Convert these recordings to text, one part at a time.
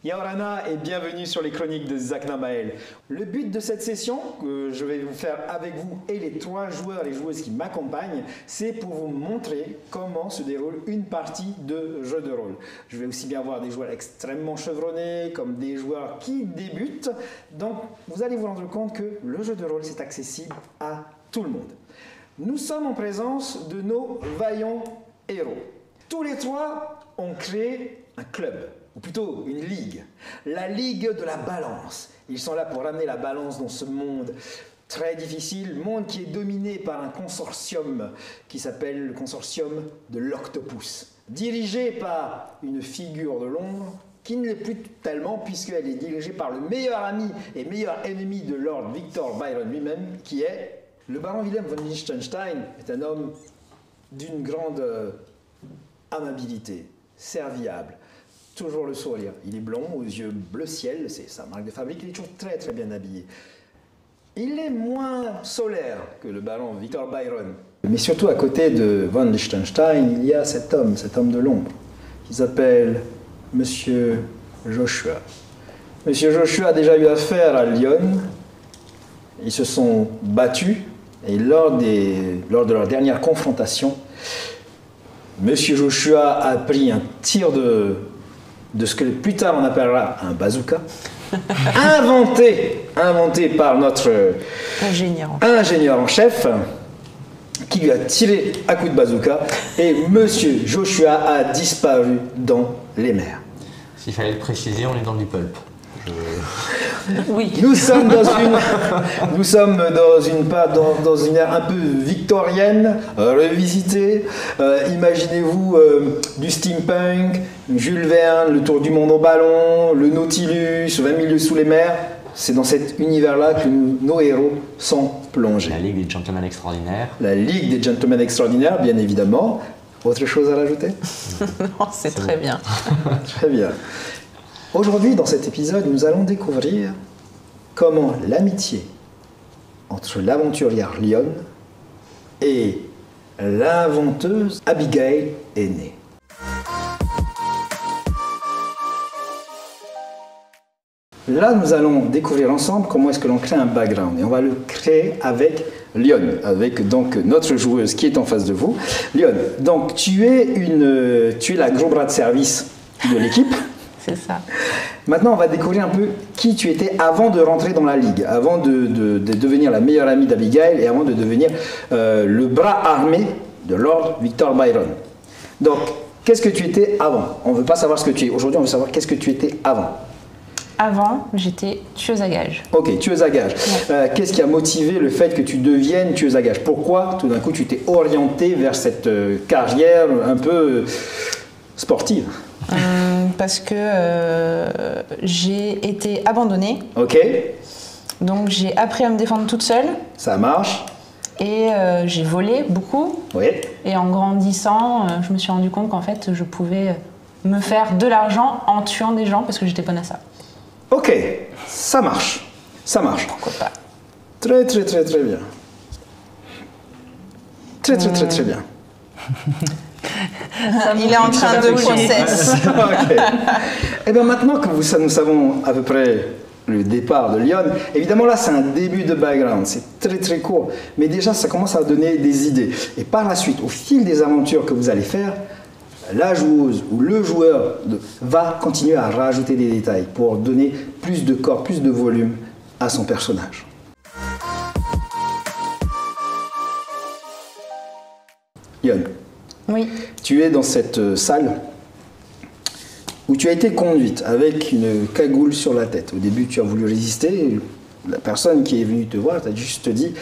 Yaorana et bienvenue sur les chroniques de Zach Namael. Le but de cette session que je vais vous faire avec vous et les 3 joueurs et joueuses qui m'accompagnent, c'est pour vous montrer comment se déroule une partie de jeu de rôle. Je vais aussi bien voir des joueurs extrêmement chevronnés comme des joueurs qui débutent. Donc vous allez vous rendre compte que le jeu de rôle c'est accessible à tout le monde. Nous sommes en présence de nos vaillants héros. Tous les 3 ont créé un club, ou plutôt une ligue, la Ligue de la Balance. Ils sont là pour ramener la balance dans ce monde très difficile, monde qui est dominé par un consortium qui s'appelle le consortium de l'Octopus, dirigé par une figure de l'ombre qui ne l'est plus tellement puisqu'elle est dirigée par le meilleur ami et meilleur ennemi de Lord Victor Byron lui-même, qui est le baron Wilhelm von Liechtenstein, est un homme d'une grande amabilité, serviable, toujours le sourire. Il est blond, aux yeux bleu ciel, c'est sa marque de fabrique, il est toujours très très bien habillé. Il est moins solaire que le baron Victor Byron. Mais surtout à côté de von Liechtenstein, il y a cet homme de l'ombre, qui s'appelle Monsieur Joshua. Monsieur Joshua a déjà eu affaire à Lyon, ils se sont battus, et lors de leur dernière confrontation, Monsieur Joshua a pris un tir de ce que plus tard on appellera un bazooka, inventé par notre ingénieur en chef, qui lui a tiré à coup de bazooka, et Monsieur Joshua a disparu dans les mers. S'il fallait le préciser, on est dans du pulp. Oui. Nous sommes dans une ère un peu victorienne, revisitée. Imaginez-vous du steampunk, Jules Verne, le tour du monde au ballon, le Nautilus, 20 000 lieues sous les mers. C'est dans cet univers-là que nos héros sont plongés. La Ligue des Gentlemen Extraordinaires. La Ligue des Gentlemen Extraordinaires, bien évidemment. Autre chose à rajouter? Non, c'est très bien. Très bien. Aujourd'hui, dans cet épisode, nous allons découvrir comment l'amitié entre l'aventurière Lyon et l'inventeuse Abigail est née. Là, nous allons découvrir ensemble comment est-ce que l'on crée un background. Et on va le créer avec Lyon, avec donc notre joueuse qui est en face de vous. Lyon, donc tu es la gros bras de service de l'équipe. C'est ça. Maintenant, on va découvrir un peu qui tu étais avant de rentrer dans la ligue, avant de devenir la meilleure amie d'Abigail et avant de devenir le bras armé de Lord Victor Byron. Donc, qu'est-ce que tu étais avant? On ne veut pas savoir ce que tu es. Aujourd'hui, on veut savoir qu'est-ce que tu étais avant. Avant, j'étais tueuse à gages. Ok, tueuse à gages. Ouais. Qu'est-ce qui a motivé le fait que tu deviennes tueuse à gages? Pourquoi, tout d'un coup, tu t'es orientée vers cette carrière un peu sportive? Parce que j'ai été abandonnée. Ok. Donc j'ai appris à me défendre toute seule. Ça marche. Et j'ai volé beaucoup. Oui. Et en grandissant, je me suis rendu compte qu'en fait, je pouvais me faire de l'argent en tuant des gens parce que j'étais bonne à ça. Ok, ça marche. Ça marche. Pourquoi pas? Très très très très bien. Très très très très bien. Il est en train de process. Okay. Et bien maintenant que nous savons à peu près le départ de Lyon, évidemment là c'est un début de background, c'est très très court, mais déjà ça commence à donner des idées. Et par la suite, au fil des aventures que vous allez faire, la joueuse ou le joueur va continuer à rajouter des détails pour donner plus de corps, plus de volume à son personnage. Lyon. Oui. Tu es dans cette salle où tu as été conduite avec une cagoule sur la tête. Au début, tu as voulu résister. La personne qui est venue te voir t'a juste dit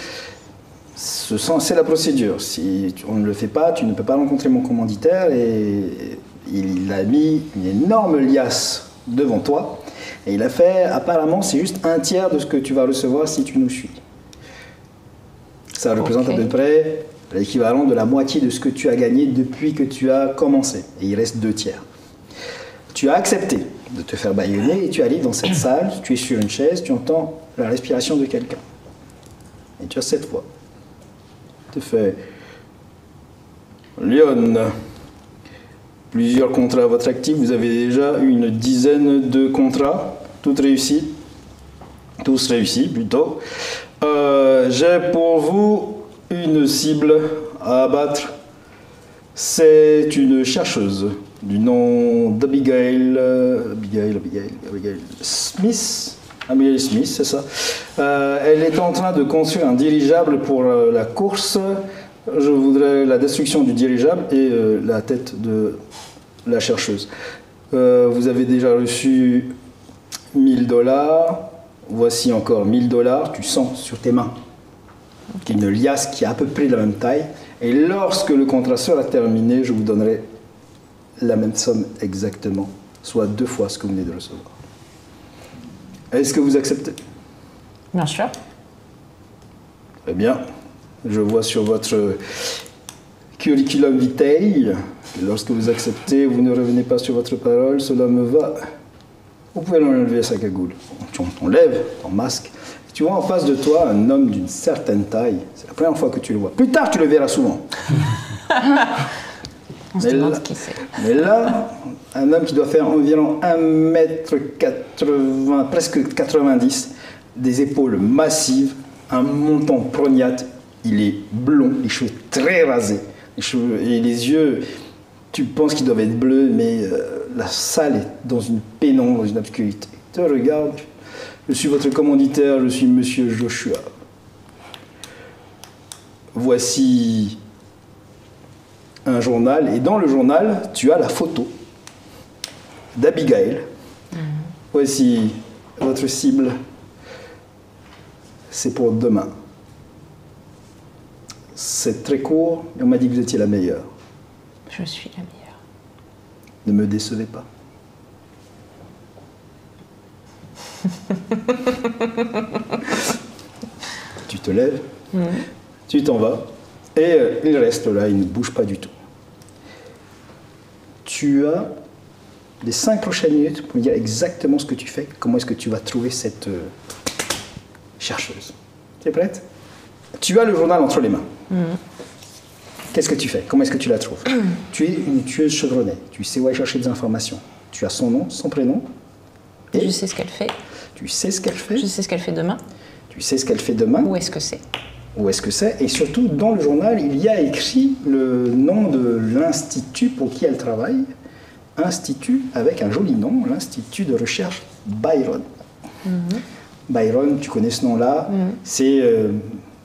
« c'est la procédure. Si on ne le fait pas, tu ne peux pas rencontrer mon commanditaire. » Et il a mis une énorme liasse devant toi. Et il a fait « Apparemment, c'est juste un tiers de ce que tu vas recevoir si tu nous suis. » Ça représente à peu près l'équivalent de la moitié de ce que tu as gagné depuis que tu as commencé. Et il reste 2 tiers. Tu as accepté de te faire bâillonner et tu arrives dans cette salle, tu es sur une chaise, tu entends la respiration de quelqu'un. Et tu as cette voix. Tu fais « Lyon, plusieurs contrats à votre actif. Vous avez déjà une dizaine de contrats, toutes réussis. Tous réussis plutôt. J'ai pour vous une cible à abattre. C'est une chercheuse du nom d'Abigail Smith. Abigail Smith, c'est ça. Elle est en train de construire un dirigeable pour la course. Je voudrais la destruction du dirigeable et la tête de la chercheuse. Vous avez déjà reçu 1000 $. Voici encore 1000 $. Tu sens sur tes mains qu'il y a une liasse qui est à peu près de la même taille. Et lorsque le contrat sera terminé, je vous donnerai la même somme exactement, soit 2 fois ce que vous venez de recevoir. Est-ce que vous acceptez? Bien sûr. Très bien. Je vois sur votre curriculum vitae, lorsque vous acceptez, vous ne revenez pas sur votre parole, cela me va. Vous pouvez l'enlever sa cagoule. Tu enlèves ton masque. Tu vois en face de toi un homme d'une certaine taille. C'est la première fois que tu le vois. Plus tard, tu le verras souvent. On se demande qui c'est. Mais là, un homme qui doit faire environ 1m80, presque 90, des épaules massives, un menton prognate, il est blond, les cheveux très rasés, et les yeux, tu penses qu'ils doivent être bleus, mais la salle est dans une pénombre, dans une obscurité. Tu regardes, je suis votre commanditaire, je suis Monsieur Joshua. Voici un journal, et dans le journal, tu as la photo d'Abigail. Voici votre cible. C'est pour demain. C'est très court, mais on m'a dit que vous étiez la meilleure. Je suis la meilleure. Ne me décevez pas. Tu te lèves, tu t'en vas, et il reste là, il ne bouge pas du tout. Tu as les 5 prochaines minutes pour me dire exactement ce que tu fais, comment est-ce que tu vas trouver cette chercheuse. Tu es prête? Tu as le journal entre les mains. Qu'est-ce que tu fais? Comment est-ce que tu la trouves? Tu es une tueuse chevronnée, tu sais où aller chercher des informations. Tu as son nom, son prénom. Et je sais ce qu'elle fait. Tu sais ce qu'elle fait. Je sais ce qu'elle fait demain. Tu sais ce qu'elle fait demain. Où est-ce que c'est? Où est-ce que c'est? Et surtout, dans le journal, il y a écrit le nom de l'institut pour qui elle travaille. Institut avec un joli nom, l'Institut de recherche Byron. Byron, tu connais ce nom-là.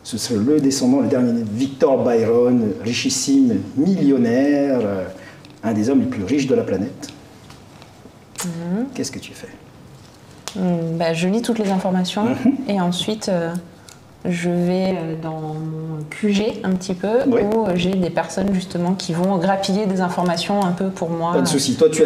Ce serait le descendant, le dernier, Victor Byron, richissime, millionnaire, un des hommes les plus riches de la planète. Qu'est-ce que tu fais? Je lis toutes les informations et ensuite je vais dans mon QG un petit peu où j'ai des personnes justement qui vont grappiller des informations un peu pour moi. Pas de souci. Toi, tu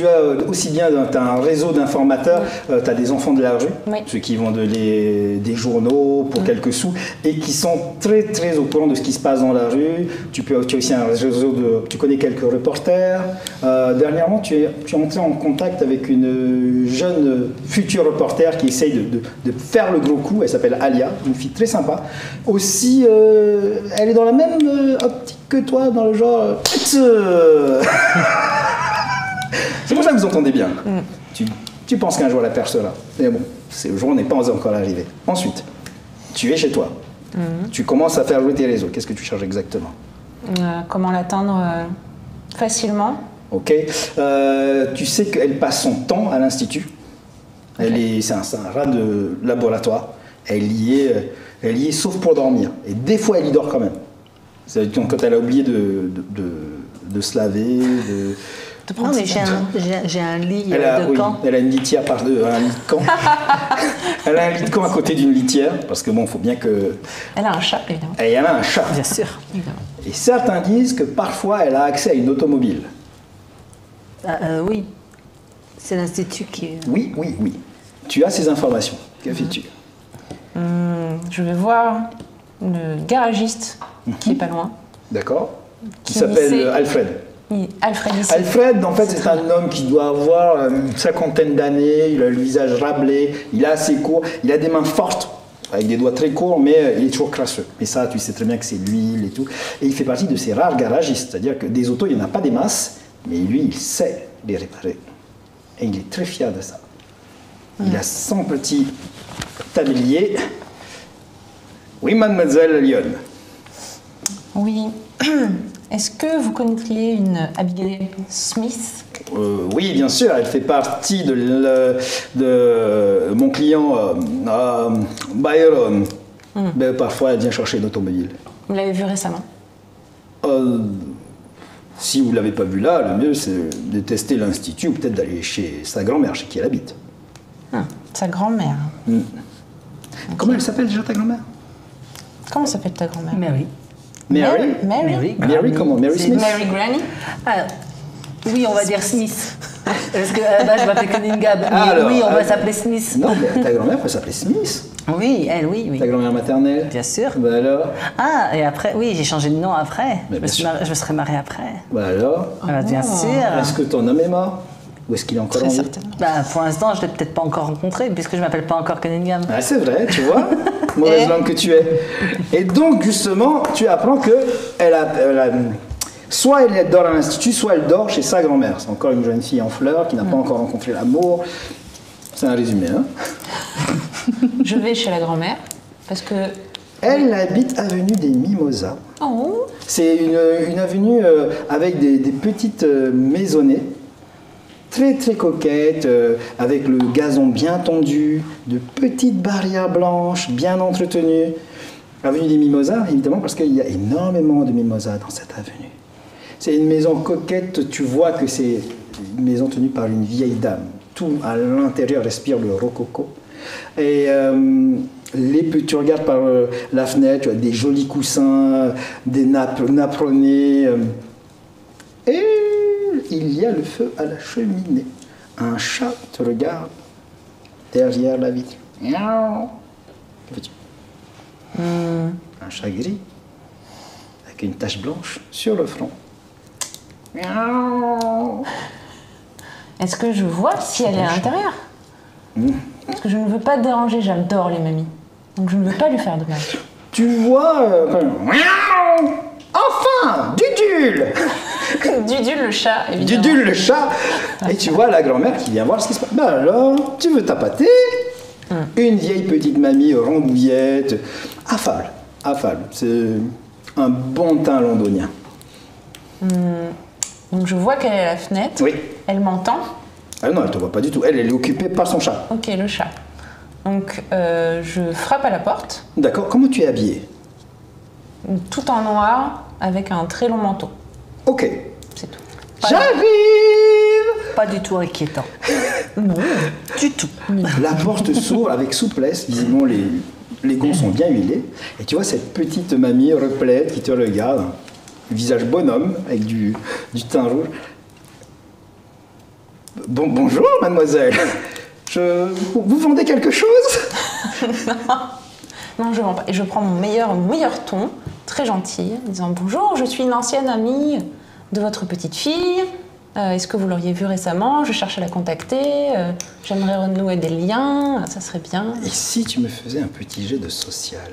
as aussi bien un réseau d'informateurs, tu as des enfants de la rue, ceux qui vendent des journaux pour quelques sous et qui sont très très au courant de ce qui se passe dans la rue. Tu as aussi un réseau tu connais quelques reporters. Dernièrement, tu es entré en contact avec une jeune future reporter qui essaye de faire le gros coup. Elle s'appelle Alia, une fille très sympa. Aussi, elle est dans la même optique que toi, dans le genre... C'est pour ça que vous entendez bien. Tu penses qu'un jour la percera. Mais bon, le jour n'est pas encore arrivé. Ensuite, tu es chez toi. Tu commences à faire jouer tes réseaux. Qu'est-ce que tu cherches exactement? Comment l'atteindre facilement. Ok. Tu sais qu'elle passe son temps à l'institut. C'est un rat de laboratoire. Elle y est sauf pour dormir. Et des fois, elle y dort quand même. C'est-à-dire quand elle a oublié de se laver, de prendre mais j'ai un lit de camp. Elle a une litière un lit de camp. Elle a un lit de camp à côté d'une litière, parce que bon, il faut bien que... Elle a un chat, évidemment. Et elle a un chat. Bien sûr. Évidemment. Et certains disent que parfois, elle a accès à une automobile. Oui. C'est l'institut qui... Oui. Tu as ces informations. Que fais-tu? Je vais voir le garagiste qui est pas loin. D'accord. Qui s'appelle Alfred. Alfred, en fait, c'est un homme qui doit avoir une 50aine d'années. Il a le visage râblé, il est assez court, il a des mains fortes, avec des doigts très courts, mais il est toujours crasseux. Mais ça, tu sais très bien que c'est l'huile et tout. Et il fait partie de ces rares garagistes, c'est-à-dire que des autos, il n'y en a pas des masses, Mais lui, il sait les réparer. Et il est très fier de ça. Il a son petit tablier. Oui, mademoiselle Lyon. Oui. Est-ce que vous connaîtriez une Abigail Smith? Oui, bien sûr, elle fait partie de mon client Byron. Mais parfois, elle vient chercher l'automobile. Vous l'avez vue récemment? Si vous ne l'avez pas vue là, le mieux c'est de tester l'institut ou peut-être d'aller chez sa grand-mère, chez qui elle habite. Sa grand-mère. Okay. Comment elle s'appelle déjà ta grand-mère? Comment s'appelle ta grand-mère? Mary. Mary? Mary Comment? Mary Smith? Mary Granny? Oui, on va dire Smith. Parce que à la base, je m'appelle Cunningham. Mais oui, on va s'appeler Smith. Non, mais ta grand-mère peut s'appeler Smith. Oui, elle, oui. Ta grand-mère maternelle? Bien sûr. Bah alors? Ah, et après, oui, j'ai changé de nom après. Mais Je me serais mariée après. Bah alors? Bien sûr. Est-ce que ton homme est mort? Ou est-ce qu'il est encore en vie? Certainement. Pour l'instant, je ne l'ai peut-être pas encore rencontré, puisque je ne m'appelle pas encore Cunningham. Ah, c'est vrai, tu vois, mauvaise langue que tu es. Et donc, justement, tu apprends que soit elle dort à l'institut, soit elle dort chez sa grand-mère. C'est encore une jeune fille en fleurs qui n'a pas encore rencontré l'amour. C'est un résumé, hein. Je vais chez la grand-mère parce que... Elle habite avenue des Mimosas. Oh. C'est une avenue avec des petites maisonnées. Très très coquette, avec le gazon bien tondu, de petites barrières blanches bien entretenues. Avenue des Mimosas, évidemment, parce qu'il y a énormément de mimosas dans cette avenue. C'est une maison coquette, tu vois que c'est une maison tenue par une vieille dame. Tout à l'intérieur respire le rococo. Et tu regardes par la fenêtre, tu as des jolis coussins, des napperonnés. Et il y a le feu à la cheminée. Un chat te regarde derrière la vitre. Que fais-tu? Un chat gris avec une tache blanche sur le front. Est-ce que je vois si elle est à l'intérieur? Parce que je ne veux pas déranger, j'adore les mamies. Donc je ne veux pas lui faire de mal. Tu vois... Enfin, Dudule. Dudule le chat, évidemment. Dudule le chat. Et tu vois la grand-mère qui vient voir ce qui se passe. Ben alors, tu veux tapater? Une vieille petite mamie rondouillette. Affable. C'est un bon teint londonien. Donc je vois qu'elle est à la fenêtre. Oui. Elle m'entend. Ah non, elle te voit pas du tout. Elle est occupée par son chat. Ok, le chat. Donc je frappe à la porte. D'accord. Comment tu es habillée? Tout en noir, avec un très long manteau. Ok. C'est tout. J'arrive. Pas du tout inquiétant. Non. Du tout. La porte s'ouvre avec souplesse. Visiblement, les gonds sont bien huilés. Et tu vois cette petite mamie replète qui te regarde. Visage bonhomme, avec du teint rouge. Bonjour, mademoiselle. Vous vendez quelque chose? Non, je vends pas. Et je prends mon meilleur ton, très gentil, en disant bonjour, je suis une ancienne amie de votre petite fille. Est-ce que vous l'auriez vue récemment? Je cherche à la contacter. J'aimerais renouer des liens. Ça serait bien. Et si tu me faisais un petit jet de social?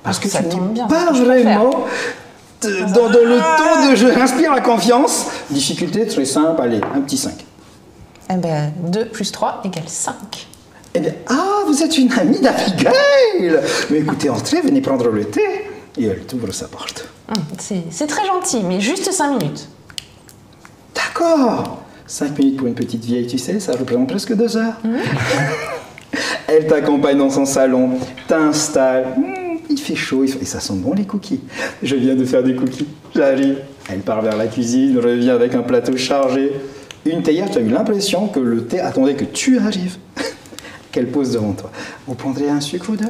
Parce que ça tu tombe n'es bien, pas c'est ce que je peux vraiment dans le ton de je inspire la confiance. Difficulté très simple, allez, un petit 5. Eh ben, 2 plus 3 égale 5. Eh bien, vous êtes une amie d'Abigail. Mais écoutez, entrez, venez prendre le thé. Et elle t'ouvre sa porte. C'est très gentil, mais juste 5 minutes. D'accord. 5 minutes pour une petite vieille, tu sais, ça représente presque 2 heures. Elle t'accompagne dans son salon, t'installes. Il fait chaud, et ça sent bon les cookies. Je viens de faire des cookies, j'arrive. Elle part vers la cuisine, revient avec un plateau chargé. Une théière, tu as eu l'impression que le thé attendait que tu arrives. Qu'elle pose devant toi. Vous prendrez un sucre ou 2?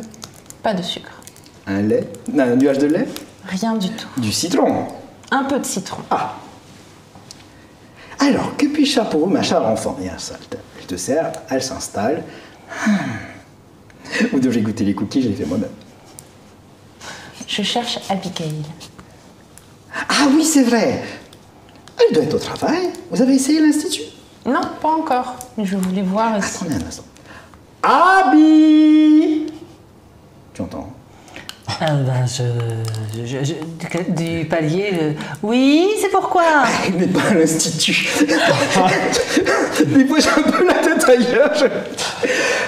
Pas de sucre. Un lait? Un nuage de lait? Rien du tout. Du citron? Un peu de citron. Ah. Alors, que puis-je faire pour vous, ma chère enfant? Et elle te sert, elle s'installe. Vous devriez goûter les cookies, je les fais moi-même. Je cherche Abigail. Ah oui, c'est vrai. Elle doit être au travail. Vous avez essayé l'institut? Non, pas encore. Mais je voulais voir aussi. Attendez un instant. Abby! Tu entends? Du palier. Oui, c'est pourquoi. Elle n'est pas à l'institut. Des fois, j'ai un peu la tête ailleurs.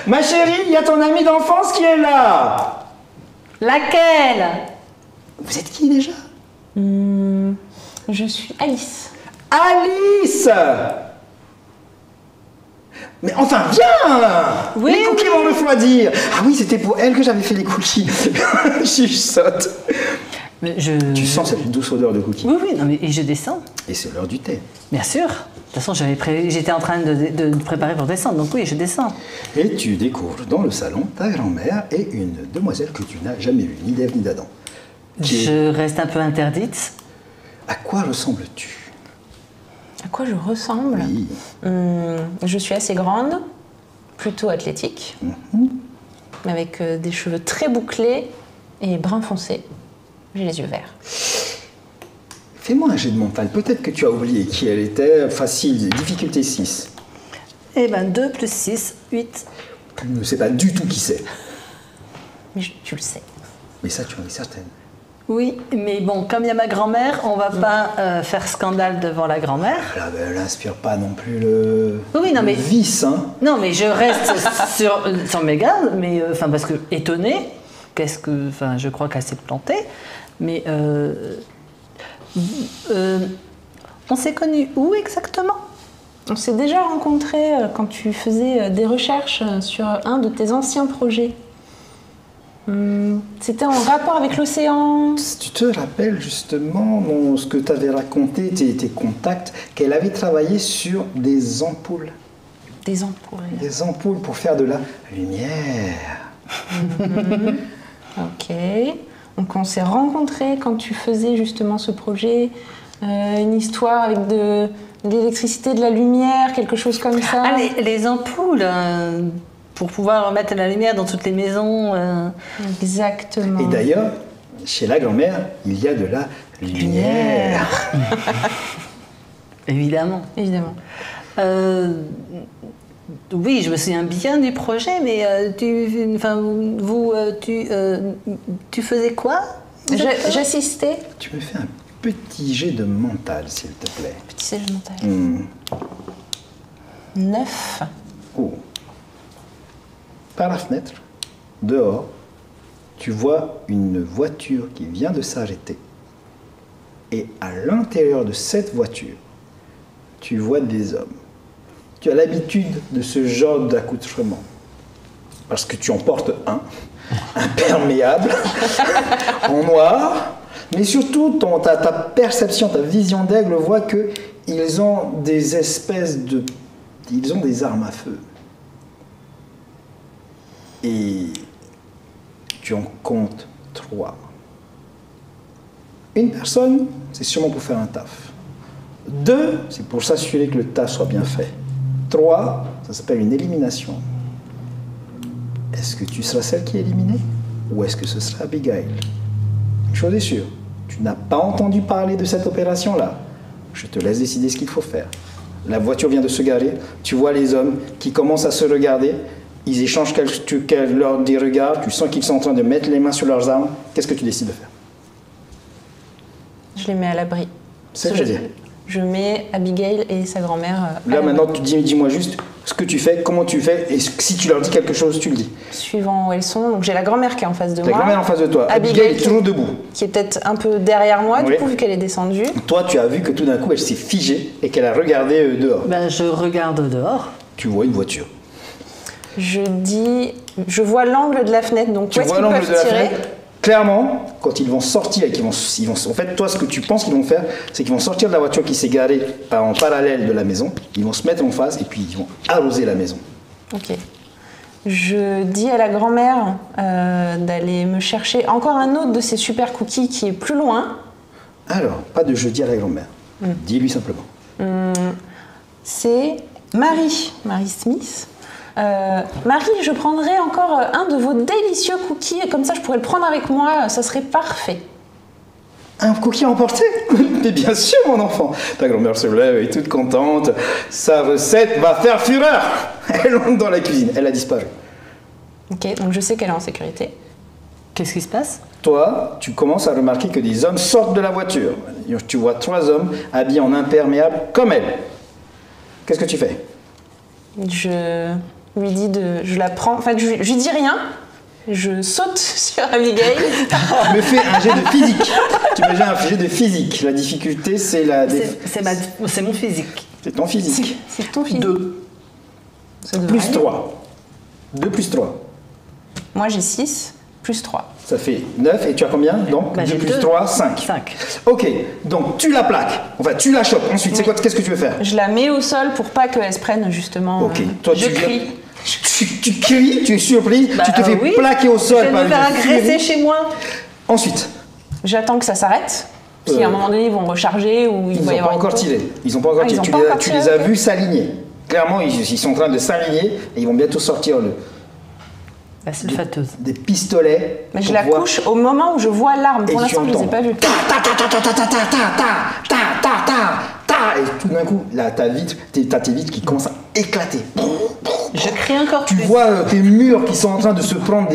Ma chérie, il y a ton amie d'enfance qui est là. Laquelle? Vous êtes qui déjà? Je suis Alice. Alice! Mais enfin, viens! Oui, les cookies vont refroidir. Ah oui, c'était pour elle que j'avais fait les cookies. Je saute. Mais Tu sens cette douce odeur de cookies. Oui, oui, non, mais et je descends. Et c'est l'heure du thé. Bien sûr. De toute façon, j'étais en train de me préparer pour descendre, donc oui, je descends. Et tu découvres dans le salon ta grand-mère et une demoiselle que tu n'as jamais vue, ni d'Ève ni d'Adam. Je reste un peu interdite. À quoi ressembles-tu? À quoi je ressemble? Oui. Je suis assez grande, plutôt athlétique, avec des cheveux très bouclés et brun foncé. J'ai les yeux verts. Fais-moi un jet de mental. Peut-être que tu as oublié qui elle était. Facile, difficulté 6. Eh ben 2 plus 6, 8. Tu ne sais pas du tout qui c'est. Mais tu le sais. Mais ça, tu en es certaine. Oui, mais bon, comme il y a ma grand-mère, on va pas faire scandale devant la grand-mère. Là, ben, elle n'inspire pas non plus le, Oui, non, le mais- vice, hein. Non, mais je reste sur mes gardes, mais enfin parce que étonnée, je crois qu'elle s'est plantée, mais on s'est connus où exactement? On s'est déjà rencontrés quand tu faisais des recherches sur un de tes anciens projets. C'était en rapport avec l'océan. Tu te rappelles justement dans ce que tu avais raconté, tes contacts, qu'elle avait travaillé sur des ampoules. Des ampoules. Des ampoules pour faire de la lumière. Ok. Donc on s'est rencontrés quand tu faisais justement ce projet. Une histoire avec de l'électricité, de la lumière, quelque chose comme ça. Ah, les ampoules, pour pouvoir mettre la lumière dans toutes les maisons. Exactement. Et d'ailleurs, chez la grand-mère, il y a de la lumière. Évidemment. Évidemment. Oui, je me souviens bien du projet, mais tu faisais quoi? J'assistais. Tu me fais un petit jet de mental, s'il te plaît. Petit siège mental. 9. Oh. Par la fenêtre, dehors, tu vois une voiture qui vient de s'arrêter. Et à l'intérieur de cette voiture, tu vois des hommes. Tu as l'habitude de ce genre d'accoutrement. Parce que tu en portes un, imperméable, en noir. Mais surtout, ta perception, ta vision d'aigle voit qu'ils ont des espèces de... Ils ont des armes à feu. Et tu en comptes 3. Une personne, c'est sûrement pour faire un taf. 2, c'est pour s'assurer que le taf soit bien fait. 3, ça s'appelle une élimination. Est-ce que tu seras celle qui est éliminée ou est-ce que ce sera Abigail? Une chose est sûre, tu n'as pas entendu parler de cette opération-là. Je te laisse décider ce qu'il faut faire. La voiture vient de se garer, tu vois les hommes qui commencent à se regarder, ils échangent des regards, tu sens qu'ils sont en train de mettre les mains sur leurs armes. Qu'est-ce que tu décides de faire? Je les mets à l'abri. C'est ce que je dis. Je mets Abigail et sa grand-mère à Là l'abri. maintenant, dis-moi juste ce que tu fais, comment tu fais, et si tu leur dis quelque chose, tu le dis. Suivant où elles sont. Donc j'ai la grand-mère qui est en face de Ta moi. grand-mère en face de toi, Abigail est toujours debout. Qui est peut-être un peu derrière moi, Oui. du coup, vu qu'elle est descendue. Toi, tu as vu que tout d'un coup, elle s'est figée et qu'elle a regardé dehors. Ben, je regarde dehors. Tu vois une voiture. Je vois l'angle de la fenêtre, donc Tu où est-ce vois qu'ils l'angle peuvent de la tirer? fenêtre. Clairement, quand ils vont sortir et qu'ils vont, en fait, toi, ce que tu penses qu'ils vont faire, c'est qu'ils vont sortir de la voiture qui s'est garée en parallèle de la maison, ils vont se mettre en face et puis ils vont arroser la maison. Ok. Je dis à la grand-mère d'aller me chercher encore un autre de ces super cookies qui est plus loin. Alors, pas de jeudi à la grand-mère. Dis-lui simplement. C'est Marie Smith. Marie, je prendrai encore un de vos délicieux cookies et comme ça je pourrais le prendre avec moi, ça serait parfait. Un cookie à emporter? Mais bien sûr, mon enfant. Ta grand-mère se lève et est toute contente. Sa recette va faire fureur. Elle entre dans la cuisine. Elle a disparu. Ok, donc je sais qu'elle est en sécurité. Qu'est-ce qui se passe? Toi, tu commences à remarquer que des hommes sortent de la voiture. Tu vois 3 hommes habillés en imperméable comme elle. Qu'est-ce que tu fais? Je lui dis je la prends, enfin je lui dis rien. Je saute sur Abigail. Me fais un jet de physique. Tu me fais un jet de physique. La difficulté, c'est la... C'est mon physique. C'est ton physique. C'est ton physique. 2. Plus 3. 2 plus 3. Moi j'ai 6, plus 3. Ça fait 9 et tu as combien? Donc 2 j'ai plus 2. 3, 5. 5. Ok, donc tu la plaques. Enfin, tu la chopes. Ensuite, Oui. qu'est-ce que tu veux faire? Je la mets au sol pour pas qu'elle se prenne justement. Ok, toi je tu crie. Tu cries, tu es surprise, tu te fais oui. plaquer au sol Je par vais me faire une agresser furie. chez moi. Ensuite, J'attends que ça s'arrête. Puis à un moment donné, ils vont recharger ou il ils va y n'ont pas avoir encore une pause. tiré. Ils n'ont pas encore Ah, ils tiré. ont Tu pas les, encore tu tiré, les as ok. vus s'aligner. Clairement, ils sont en train de s'aligner et ils vont bientôt sortir La sulfateuse. des pistolets. Mais je pour la voir- couche au moment où je vois l'arme. Pour Et l'instant, tu je les ai entends. pas vus. Ta, ta, ta, ta, ta, ta, ta, ta, ta, ta, ta, ta, ta. Et tout d'un coup, là, t'as tes vitres qui commencent à éclater. Je crie encore Tu plus. vois tes murs qui sont en train de se prendre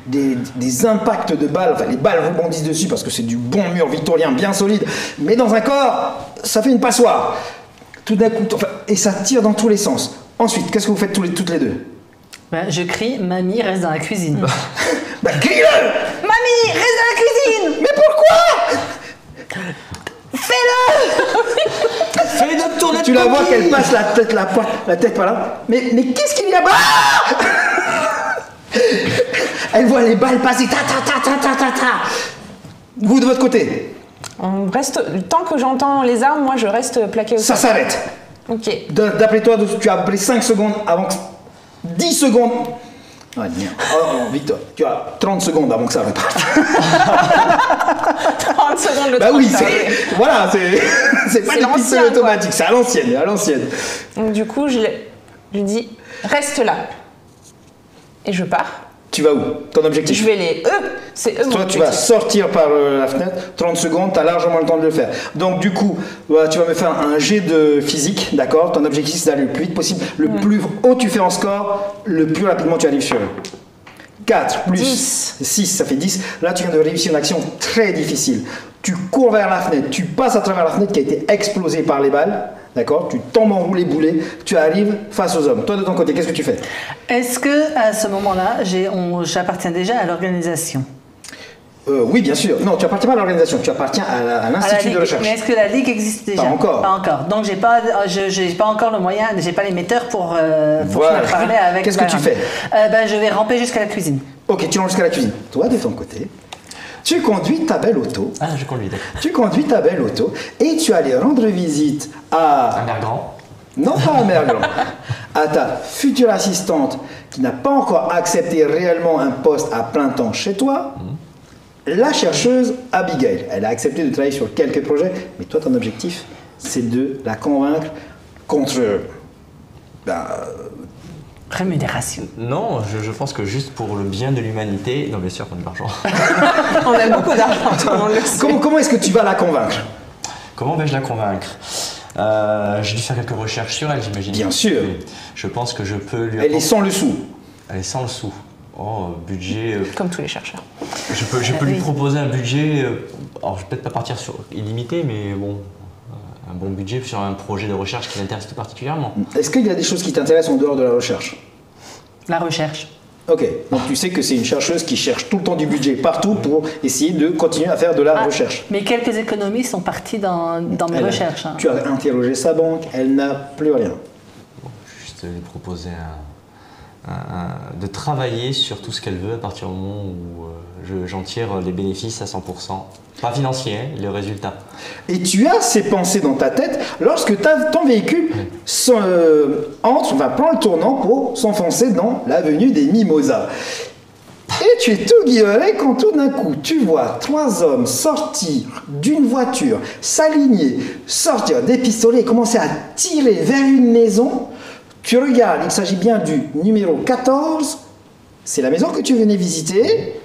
des impacts de balles. Enfin, les balles rebondissent dessus parce que c'est du bon mur victorien bien solide. Mais dans un corps, ça fait une passoire. Tout d'un coup, enfin, et ça tire dans tous les sens. Ensuite, qu'est-ce que vous faites toutes les deux? Ben, je crie, mamie, reste dans la cuisine. Bah, crie-le! Mamie, reste dans la cuisine. Mais pourquoi? Fais de tourner Tu la vois qu'elle passe la tête par là. Mais qu'est-ce qu'il y a bas? Elle voit les balles passer. Ta, ta, ta, ta, ta, ta, ta. Vous, de votre côté, On reste, tant que j'entends les armes, moi je reste plaqué au ça sol. s'arrête. Ok. D'après toi, tu as appelé 5 secondes avant que... 10 secondes. Ah, merde. Oh, Victor, tu as 30 secondes avant que ça reparte. 30 secondes le Bah temps oui, que ça arrive. voilà, c'est pas C'est des l'ancien, pistolets quoi. automatiques, c'est à l'ancienne, à l'ancienne. Donc du coup, je lui dis reste là. Et je pars. Tu vas où? Ton objectif? Je vais les c'est eux mon Toi, tu vas objectif. sortir par la fenêtre, 30 secondes, tu as largement le temps de le faire. Donc, du coup, voilà, tu vas me faire un jet de physique, d'accord? Ton objectif, c'est d'aller le plus vite possible. Le plus haut tu fais en score, le plus rapidement tu arrives sur eux. 4 plus 10. 6, ça fait 10. Là, tu viens de réussir une action très difficile. Tu cours vers la fenêtre, tu passes à travers la fenêtre qui a été explosée par les balles, d'accord? Tu tombes en roulé boulet, tu arrives face aux hommes. Toi, de ton côté, qu'est-ce que tu fais? Est-ce que à ce moment-là, j'appartiens déjà à l'organisation? Oui, bien sûr. Non, tu appartiens pas à l'organisation, tu appartiens à À la l'institut Ligue. de recherche. Mais est-ce que la Ligue existe déjà? Pas encore. Pas encore. Donc j'ai pas encore le moyen, j'ai pas l'émetteur pour Voilà. parler avec. Qu'est-ce que tu fais? Ben, je vais ramper jusqu'à la cuisine. Ok, tu rentres jusqu'à la cuisine. Toi, de ton côté, tu conduis ta belle auto. Ah, je conduis, d'accord. Tu conduis ta belle auto et tu allais rendre visite à... Un air grand. Non pas à Mère Grand, à ta future assistante qui n'a pas encore accepté réellement un poste à plein temps chez toi, la chercheuse Abigail. Elle a accepté de travailler sur quelques projets, mais toi, ton objectif, c'est de la convaincre contre... Rémunération. Non, je pense que juste pour le bien de l'humanité. Non, bien sûr qu'on a de l'argent. On a beaucoup d'argent, tout le monde le sait. Comment est-ce que tu vas la convaincre? Comment vais-je la convaincre? J'ai dû faire quelques recherches sur elle, j'imagine. Bien sûr. Je pense que je peux lui. Elle est sans le sou. Elle est sans le sou. Oh, budget. Comme tous les chercheurs. Je peux lui proposer un budget. Alors, je vais peut-être pas partir sur illimité, mais bon, un bon budget sur un projet de recherche qui l'intéresse tout particulièrement. Est-ce qu'il y a des choses qui t'intéressent en dehors de la recherche? La recherche. Ok, donc tu sais que c'est une chercheuse qui cherche tout le temps du budget partout pour essayer de continuer à faire de la recherche. Mais quelques économies sont parties dans mes recherches. Hein. Tu as interrogé sa banque, elle n'a plus rien. Juste lui proposer de travailler sur tout ce qu'elle veut à partir du moment où j'en tire les bénéfices à 100%. Pas financier, hein, le résultat. Et tu as ces pensées dans ta tête lorsque ton véhicule prend le tournant pour s'enfoncer dans l'avenue des Mimosas. Et tu es tout guilleret quand tout d'un coup tu vois 3 hommes sortir d'une voiture, s'aligner, sortir des pistolets et commencer à tirer vers une maison. Tu regardes, il s'agit bien du numéro 14, c'est la maison que tu venais visiter.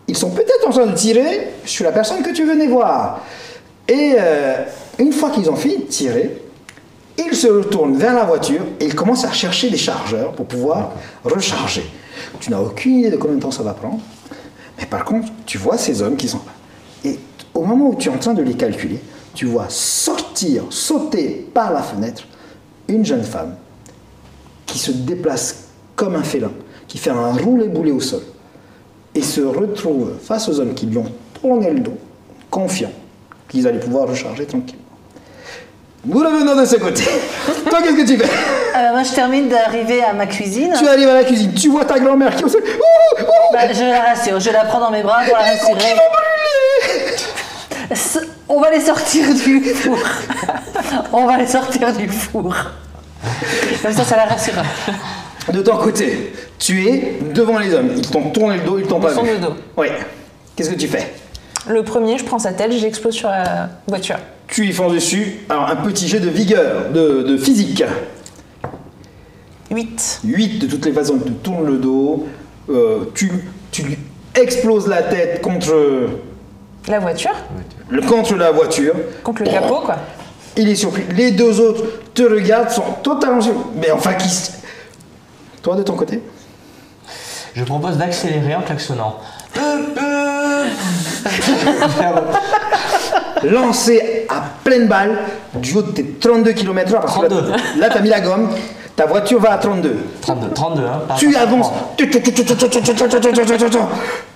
Ils sont peut-être en train de tirer sur la personne que tu venais voir. Et une fois qu'ils ont fini de tirer, ils se retournent vers la voiture et ils commencent à chercher des chargeurs pour pouvoir recharger. Tu n'as aucune idée de combien de temps ça va prendre, Mais par contre, tu vois ces hommes qui sont là. Et au moment où tu es en train de les calculer, tu vois sauter par la fenêtre, une jeune femme qui se déplace comme un félin, qui fait un roulé-boulé au sol, et se retrouve face aux hommes qui lui ont tourné le dos, confiants qu'ils allaient pouvoir recharger tranquillement. Nous revenons de ce côté. Toi, qu'est-ce que tu fais? Moi, je termine d'arriver à ma cuisine. Tu arrives à la cuisine, tu vois ta grand-mère qui est au sol. Bah, je la rassure, je la prends dans mes bras pour la rassurer. On va les sortir du four. On va les sortir du four. Comme ça la rassurera. De ton côté, tu es devant les hommes. Ils t'ont tourné le dos, ils t'ont pas Ils vu. sont de dos. Oui. Qu'est-ce que tu fais? Le premier, je prends sa tête, je l'explose sur la voiture. Tu y fonces dessus. Alors, un petit jet de vigueur, de physique. 8. 8, de toutes les façons, il te tourne le dos. Tu lui exploses la tête contre La voiture, contre la voiture. contre le capot, quoi. Il est surpris. Les deux autres te regardent, sont totalement surpris. Mais enfin, toi, de ton côté? Je propose d'accélérer en klaxonnant. Lancé à pleine balle du haut de tes 32 km/h. Parce que 32. là, t'as mis la gomme. Ta voiture va à 32. 32, hein. Tu avances.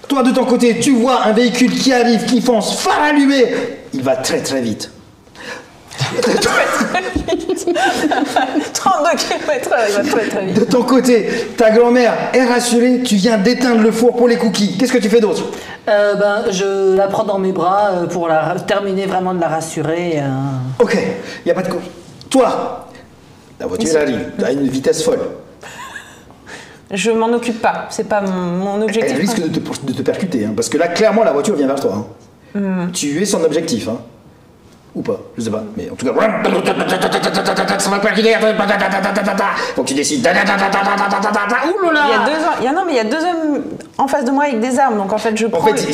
Toi, de ton côté, tu vois un véhicule qui arrive, qui fonce, phare allumé. Il va très très vite. 32 km/h, il va très très vite. De ton côté, ta grand-mère est rassurée, tu viens d'éteindre le four pour les cookies. Qu'est-ce que tu fais d'autre? Je la prends dans mes bras pour terminer vraiment de la rassurer. Ok, il n'y a pas de cause. Toi, la voiture elle arrive, tu as une vitesse folle. Je m'en occupe pas, c'est pas mon objectif. Elle risque de te percuter, hein, parce que là, clairement, la voiture vient vers toi. Hein. Tu es son objectif. Hein. Ou pas, je sais pas, mais en tout cas. Ça va percuter. Faut que tu décides. Il y a deux hommes en face de moi avec des armes, donc en fait je prends. En fait,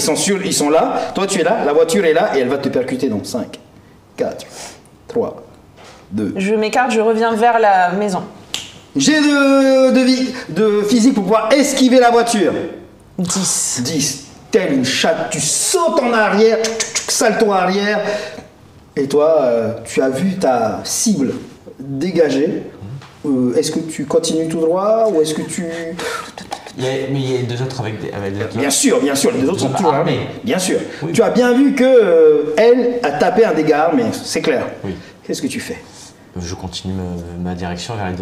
ils sont là, toi tu es là, la voiture est là et elle va te percuter dans 5, 4, 3, 2. Je m'écarte, je reviens vers la maison. J'ai de physique pour pouvoir esquiver la voiture. 10. 10. Telle une chatte, tu sautes en arrière, salto arrière. Et toi, tu as vu ta cible dégagée. Est-ce que tu continues tout droit ou est-ce que tu... Mais il y a deux autres avec des Bien sûr, les deux autres sont toujours armés. Bien sûr. Oui. Tu as bien vu que elle a tapé un dégât, mais c'est clair. Oui. Qu'est-ce que tu fais? Je continue ma direction vers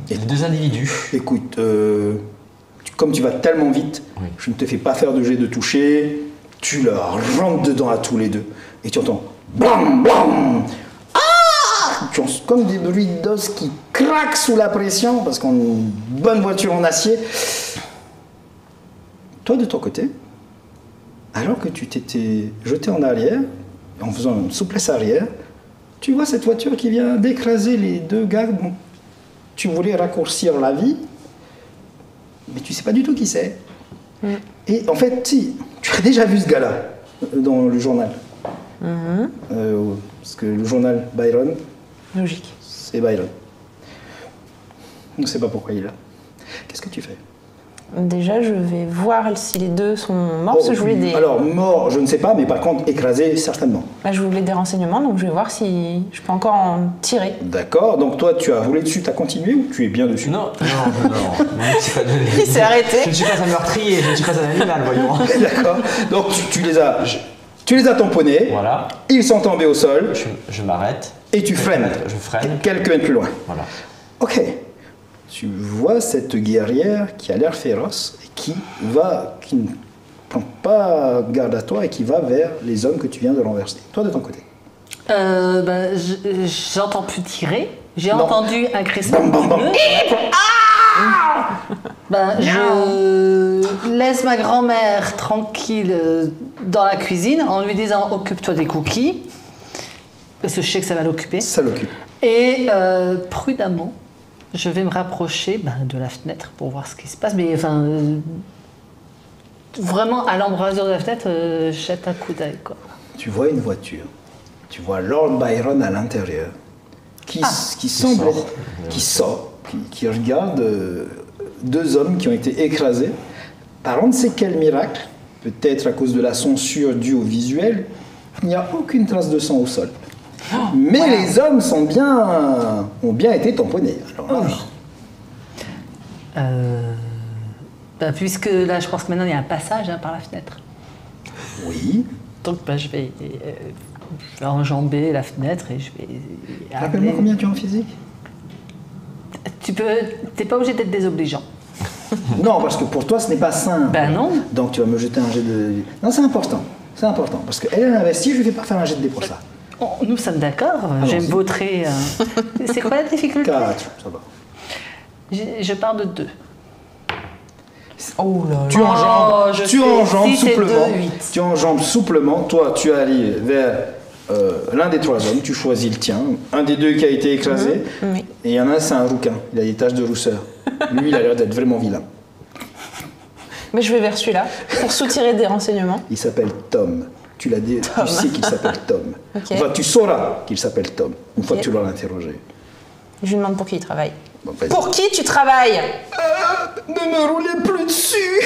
les deux individus. Écoute, comme tu vas tellement vite, Oui. je ne te fais pas faire de jet de toucher. Tu leur rentres dedans à tous les deux. Et tu entends... Blam, blam. Ah! Tu entends comme des bruits d'os qui craquent sous la pression parce qu'on a une bonne voiture en acier. Toi, de ton côté, alors que tu t'étais jeté en arrière, en faisant une souplesse arrière, tu vois cette voiture qui vient d'écraser les deux gars dont tu voulais raccourcir la vie, mais tu sais pas du tout qui c'est. Et en fait, si, tu as déjà vu ce gars-là dans le journal. Parce que le journal Byron, Logique. c'est Byron. On ne sait pas pourquoi il est là. Qu'est-ce que tu fais? Déjà, je vais voir si les deux sont morts, parce que je voulais des... Alors, mort, je ne sais pas, mais par contre, écrasé, certainement. Là, je voulais des renseignements, donc je vais voir si je peux encore en tirer. D'accord, donc toi, tu as roulé dessus, tu as continué ou tu es bien dessus? Non. C'est pas de... Il s'est arrêté. Je ne suis pas un meurtrier, je ne suis pas un animal, voyons. D'accord, donc tu les as tamponnés, Voilà, ils sont tombés au sol, je m'arrête. et tu freines. Je freine. Quelques mètres plus loin. Voilà. Ok. Tu vois cette guerrière qui a l'air féroce et qui ne prend pas garde à toi et qui va vers les hommes que tu viens de renverser. Toi, de ton côté. J'entends plus tirer. J'ai Non. entendu un crissement. Bam, bam, bam. Je laisse ma grand-mère tranquille dans la cuisine en lui disant occupe-toi des cookies. Parce que je sais que ça va l'occuper. Ça l'occupe. Et prudemment, je vais me rapprocher de la fenêtre pour voir ce qui se passe. Mais enfin, vraiment à l'embrasure de la fenêtre, jette un coup d'œil, quoi. Tu vois une voiture. Tu vois Lord Byron à l'intérieur. Qui regarde deux hommes qui ont été écrasés par on ne sait quel miracle. peut-être à cause de la censure due au visuel, il n'y a aucune trace de sang au sol. Mais les hommes ont bien été tamponnés. Alors là, puisque là, je pense que maintenant il y a un passage par la fenêtre. oui. Donc je vais enjamber la fenêtre et je vais. Rappelle-moi combien tu as en physique? T'es pas obligé d'être désobligeant. Non, parce que pour toi, ce n'est pas sain. Ben non. Donc tu vas me jeter un jet de... Non, c'est important. C'est important. Parce qu'elle a investi, je ne vais pas faire un jet de dé pour ça. Nous sommes d'accord. Je vais me vautrer. C'est quoi la difficulté? 4, ça va. Je pars de 2. Oh là là. Tu enjambes si c'est souplement. 2, 8. Tu enjambes souplement. Toi, tu arrives vers l'un des 3 hommes. Tu choisis le tien. Un des 2 qui a été écrasé. Oui. Et il y en a un, c'est un rouquin. Il a des taches de rousseur. Lui, il a l'air d'être vraiment vilain. Mais je vais vers celui-là pour soutirer des renseignements. Il s'appelle Tom. Tu sais qu'il s'appelle Tom. Ok. Enfin, tu sauras qu'il s'appelle Tom une fois Ok. que tu l'auras interrogé. Je lui demande pour qui il travaille. Bon, vas-y. Pour qui tu travailles? Ne me roulez plus dessus.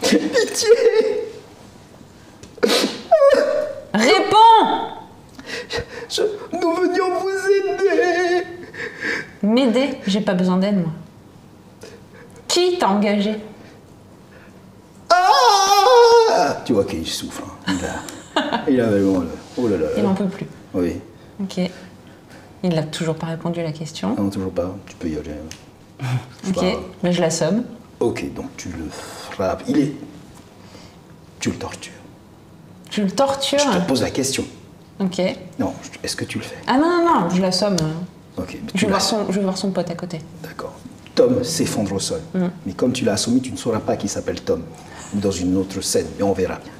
Pitié. Réponds! Nous venions vous aider. M'aider? J'ai pas besoin d'aide, moi. Qui t'a engagé? Ah, tu vois qu'il souffre. Hein. Il a vraiment... Oh là là. Il n'en peut plus. Oui. Ok. Il n'a toujours pas répondu à la question. Non, toujours pas. Tu peux y aller. C'est Ok. pas grave. Mais je l'assomme. Ok, donc tu le frappes. Tu le tortures. Je le torture. Je te pose la question. Ok. Non, est-ce que tu le fais? Ah non, je l'assomme. Ok, mais Je tu vais voir l'as. je vais voir son pote à côté. D'accord. Tom s'effondre au sol. Mais comme tu l'as assommé, tu ne sauras pas qu'il s'appelle Tom. Ou dans une autre scène, mais on verra bien.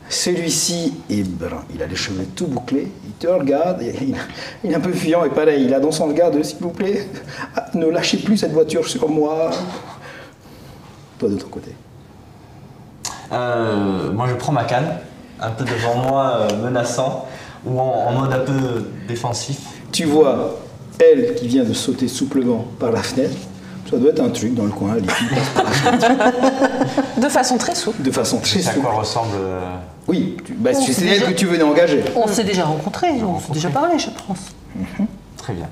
Celui-ci est brun. Il a les cheveux tout bouclés. Il te regarde. Il est un peu fuyant et pareil. Il a dans son regard de s'il vous plaît, ne lâchez plus cette voiture sur moi. Toi de ton côté. Moi, je prends ma canne, un peu devant moi, menaçant, ou en mode un peu défensif. Tu vois elle qui vient de sauter souplement par la fenêtre. Ça doit être un truc dans le coin. Les filles passent par la fenêtre De façon très souple. de façon Je très sais à souple. quoi ressemble. Oui, c'est elle que tu venais engager. On s'est déjà rencontrés, on s'est déjà parlé, je pense. Très bien.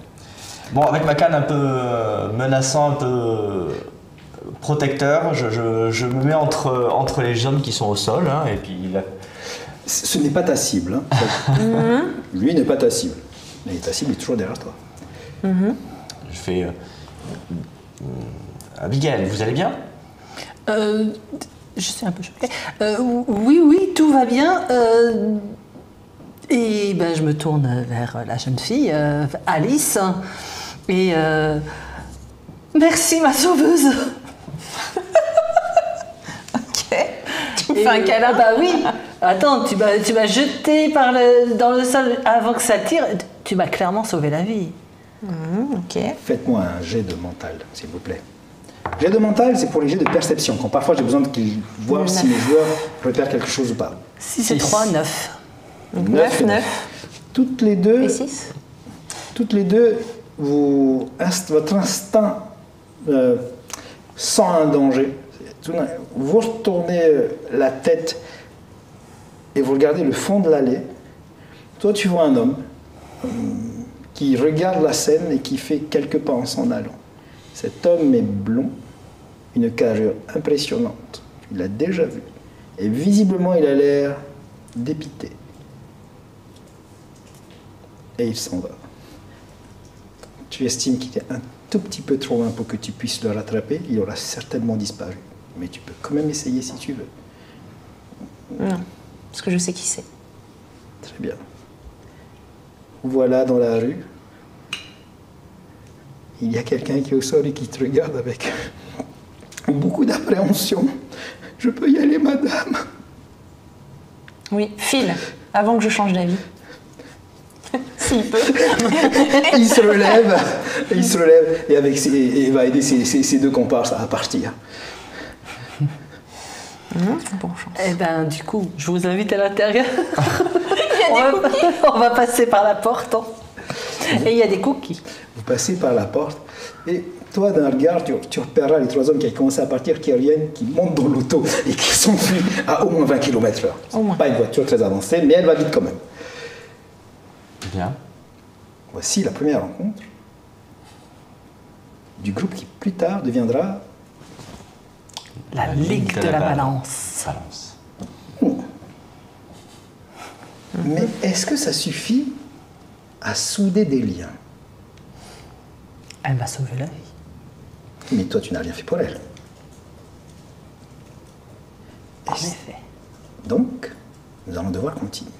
Bon, avec ma canne un peu menaçant, un peu protecteur, je me mets entre les hommes qui sont au sol, hein, et puis Ce n'est pas ta cible. Hein. Lui n'est pas ta cible. Mais ta cible est toujours derrière toi. je fais Abigail, vous allez bien? Je suis un peu choquée. Oui, tout va bien. Et ben, je me tourne vers la jeune fille, Alice. Et merci, ma sauveuse. Ok. Tu me fais un câlin? Bah oui. Attends, tu m'as jeté dans le sol avant que ça tire. Tu m'as clairement sauvé la vie. Ok. Faites-moi un jet de mental, s'il vous plaît. Jet de mental, c'est pour les jets de perception. Quand parfois j'ai besoin qu'ils voient si mes joueurs repèrent quelque chose ou pas. 6 et 3, 9. 9, 9 Toutes les deux, et 6. votre instinct sent un danger. Vous retournez la tête et vous regardez le fond de l'allée. Toi, tu vois un homme qui regarde la scène et qui fait quelques pas en s'en allant. Cet homme est blond, une carrure impressionnante. Tu l'as déjà vu. Et visiblement, il a l'air dépité. Et il s'en va. Tu estimes qu'il est un tout petit peu trop loin pour que tu puisses le rattraper. Il aura certainement disparu. Mais tu peux quand même essayer si tu veux. Non, parce que je sais qui c'est. Très bien. Voilà dans la rue. Il y a quelqu'un qui est au sol et qui te regarde avec beaucoup d'appréhension. Je peux y aller, madame? Oui, file, avant que je change d'avis. S'il peut. Il se relève et va aider ses deux comparses à partir. Bon chance. Eh ben, du coup, je vous invite à l'intérieur. Il y a des cookies. On va passer par la porte. Hein. Et il y a des cookies. Vous passez par la porte et toi, d'un regard, tu repéreras les 3 hommes qui ont commencé à partir, qui reviennent, qui montent dans l'auto et qui s'enfuient à au moins 20 km/h. Au moins. Pas une voiture très avancée, mais elle va vite quand même. Bien. Voici la première rencontre du groupe qui plus tard deviendra La Ligue de la Balance. Balance. Mais est-ce que ça suffit à souder des liens? Elle m'a sauvé la vie. Mais toi, tu n'as rien fait pour elle. En Et effet. donc, nous allons devoir continuer.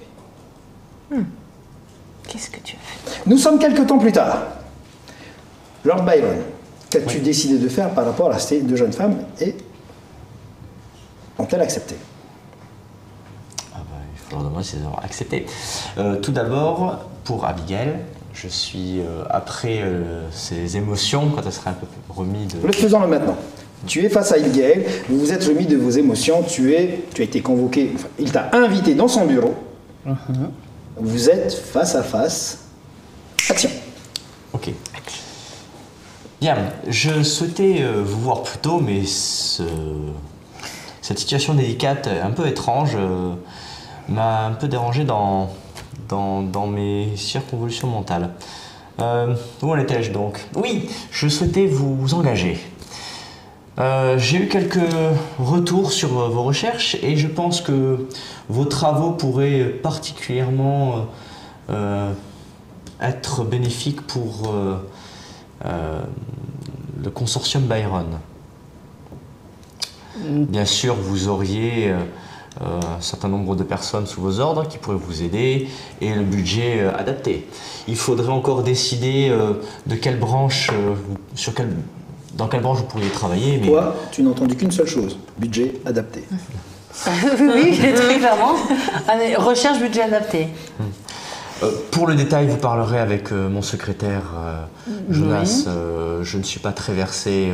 Qu'est-ce que tu as fait? Nous sommes quelques temps plus tard. Lord Byron, qu'as-tu décidé de faire par rapport à ces 2 jeunes femmes et ont-elles accepté? Ah bah, il faut leur demander s'ils ont accepté. Tout d'abord, pour Abigail, je suis, après ces émotions, quand elle serait un peu remis de... Faisons-le maintenant. Tu es face à Abigail, vous vous êtes remis de vos émotions, tu as été convoqué, enfin, il t'a invité dans son bureau. Vous êtes face à face. Action. Ok. Bien, je souhaitais vous voir plus tôt, mais cette situation délicate, un peu étrange, m'a un peu dérangé dans mes circonvolutions mentales. Où en étais-je donc? Oui, je souhaitais vous engager. J'ai eu quelques retours sur vos recherches et je pense que vos travaux pourraient particulièrement être bénéfiques pour le consortium Byron. Bien sûr, vous auriez un certain nombre de personnes sous vos ordres qui pourraient vous aider et le budget adapté. Il faudrait encore décider de quelle branche, dans quelle branche vous pourriez travailler. Mais... Toi, tu n'as entendu qu'une seule chose, budget adapté. Oui, très clairement. Allez, recherche budget adapté. Pour le détail, vous parlerez avec mon secrétaire Jonas. Je ne suis pas très versé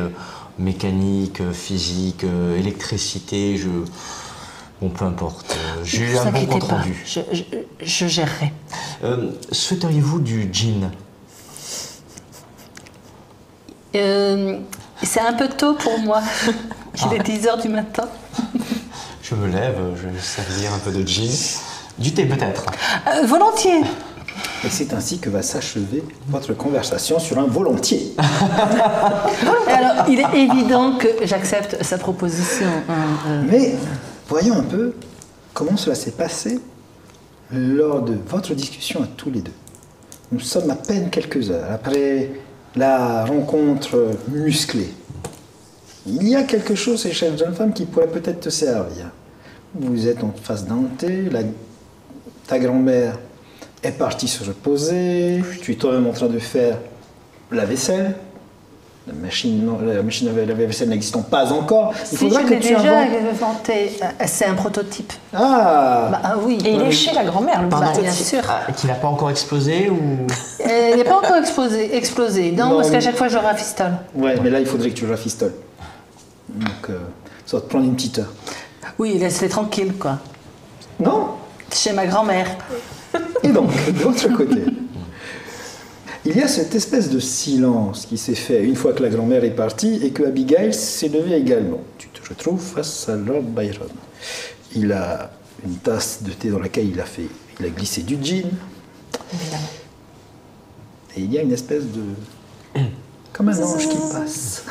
mécanique, physique, électricité. Bon, peu importe. J'ai eu un bon compte rendu. Je gérerai. Souhaiteriez-vous du gin? C'est un peu tôt pour moi. Il est 10h du matin. Je me lève, je vais servir un peu de gin. Du thé peut-être? Volontiers. Et c'est ainsi que va s'achever votre conversation sur un volontiers. Alors, il est évident que j'accepte sa proposition. Mais voyons un peu comment cela s'est passé lors de votre discussion à tous les deux. Nous sommes à peine quelques heures après la rencontre musclée. Il y a quelque chose chez cette jeune femme qui pourrait peut-être te servir. Vous êtes en face d'un thé, ta grand-mère est partie se reposer, tu es toi-même en train de faire la vaisselle. La machine à laver vaisselle n'existant pas encore. Il Si, faudra je que l'ai tu déjà inventes... inventé. C'est un prototype. Ah Ah oui. Et il est chez la grand-mère, le Bah, prototype. bien sûr. Qui n'a pas encore explosé ou... Il n'est pas encore explosé. Non, Non, parce qu'à mais- chaque fois, je rafistole. Ouais, mais là, il faudrait que tu le rafistoles. Donc, ça va te prendre une petite heure. Oui, laisse-les tranquilles, quoi. Non? Chez ma grand-mère. Et donc, de l'autre côté, il y a cette espèce de silence qui s'est fait une fois que la grand-mère est partie et que Abigail s'est levée également. Tu te retrouves face à Lord Byron. Il a une tasse de thé dans laquelle il a glissé du gin. Évidemment. Et il y a une espèce de... comme un ange qui passe.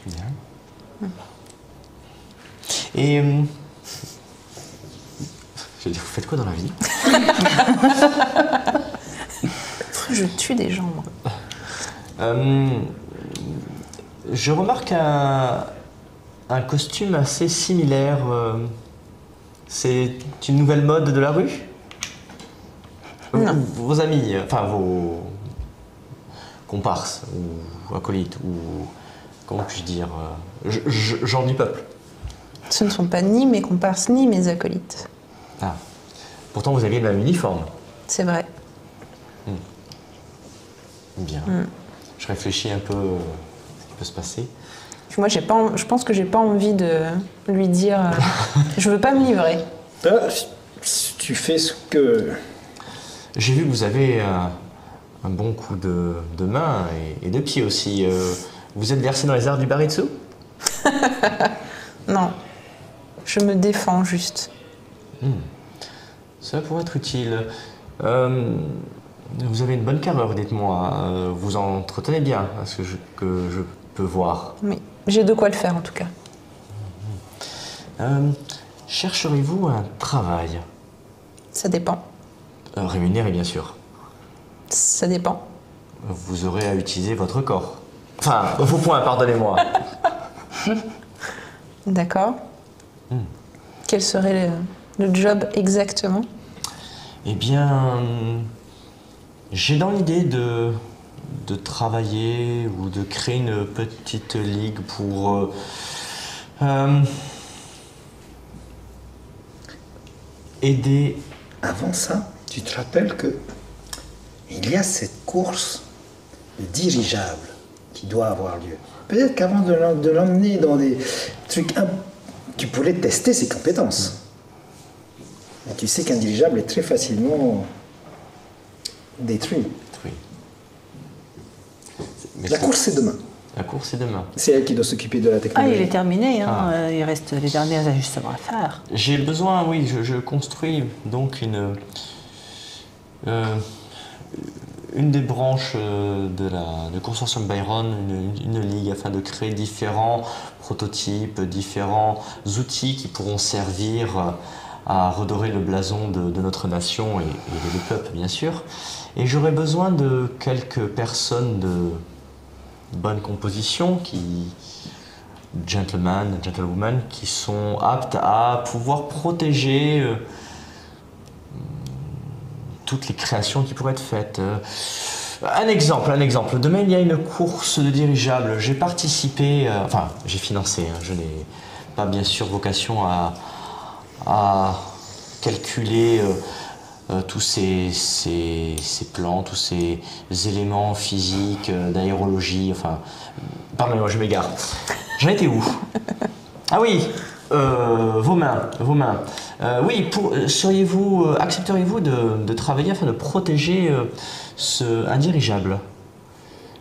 Bien. Et... je vais dire, vous faites quoi dans la vie? Je tue des gens, moi. Je remarque un costume assez similaire. C'est une nouvelle mode de la rue? Non. Vos amis, enfin vos comparses ou acolytes ou comment puis-je dire, gens du peuple. Ce ne sont pas ni mes comparses ni mes acolytes. Ah. Pourtant vous aviez le même uniforme. C'est vrai. Bien. Je réfléchis un peu ce qui peut se passer. Puis moi, je pense que j'ai pas envie de lui dire. Je veux pas me livrer. Là, tu fais ce que... J'ai vu que vous avez un bon coup de main et de pied aussi. Vous êtes versé dans les arts du baritsu? Non, je me défends juste. Ça pourrait être utile. Vous avez une bonne carrure, dites-moi. Vous entretenez bien, à ce que je peux voir. Oui, j'ai de quoi le faire en tout cas. Chercherez-vous un travail? Ça dépend. Rémunéré, bien sûr. Ça dépend. Vous aurez à utiliser votre corps. Enfin, vos points, pardonnez-moi. D'accord. Quel serait le job exactement? Eh bien, j'ai dans l'idée de travailler ou de créer une petite ligue pour... aider... Avant ça, tu te rappelles que il y a cette course de dirigeable qui doit avoir lieu. Peut-être qu'avant de l'emmener dans des trucs, tu pourrais tester ses compétences. Et tu sais qu'un dirigeable est très facilement détruit. Oui. Mais La course, c'est demain. La course, c'est demain. C'est elle qui doit s'occuper de la Ah, technologie. il est terminé, hein. Il reste les derniers ajustements à faire. J'ai besoin, oui, je construis donc une des branches de Consortium Byron, une ligue afin de créer différents prototypes, différents outils qui pourront servir à redorer le blason de notre nation et le peuple, bien sûr. Et j'aurais besoin de quelques personnes de bonne composition, gentlemen, gentlewomen, qui sont aptes à pouvoir protéger toutes les créations qui pourraient être faites. Un exemple. Demain, il y a une course de dirigeables. J'ai participé, enfin, j'ai financé. Je n'ai pas, bien sûr, vocation à calculer tous ces plans, tous ces éléments physiques, d'aérologie, enfin... Pardonnez-moi, je m'égare. J'en étais où? Ah oui, vos mains. Oui, accepteriez-vous de travailler afin de protéger un dirigeable?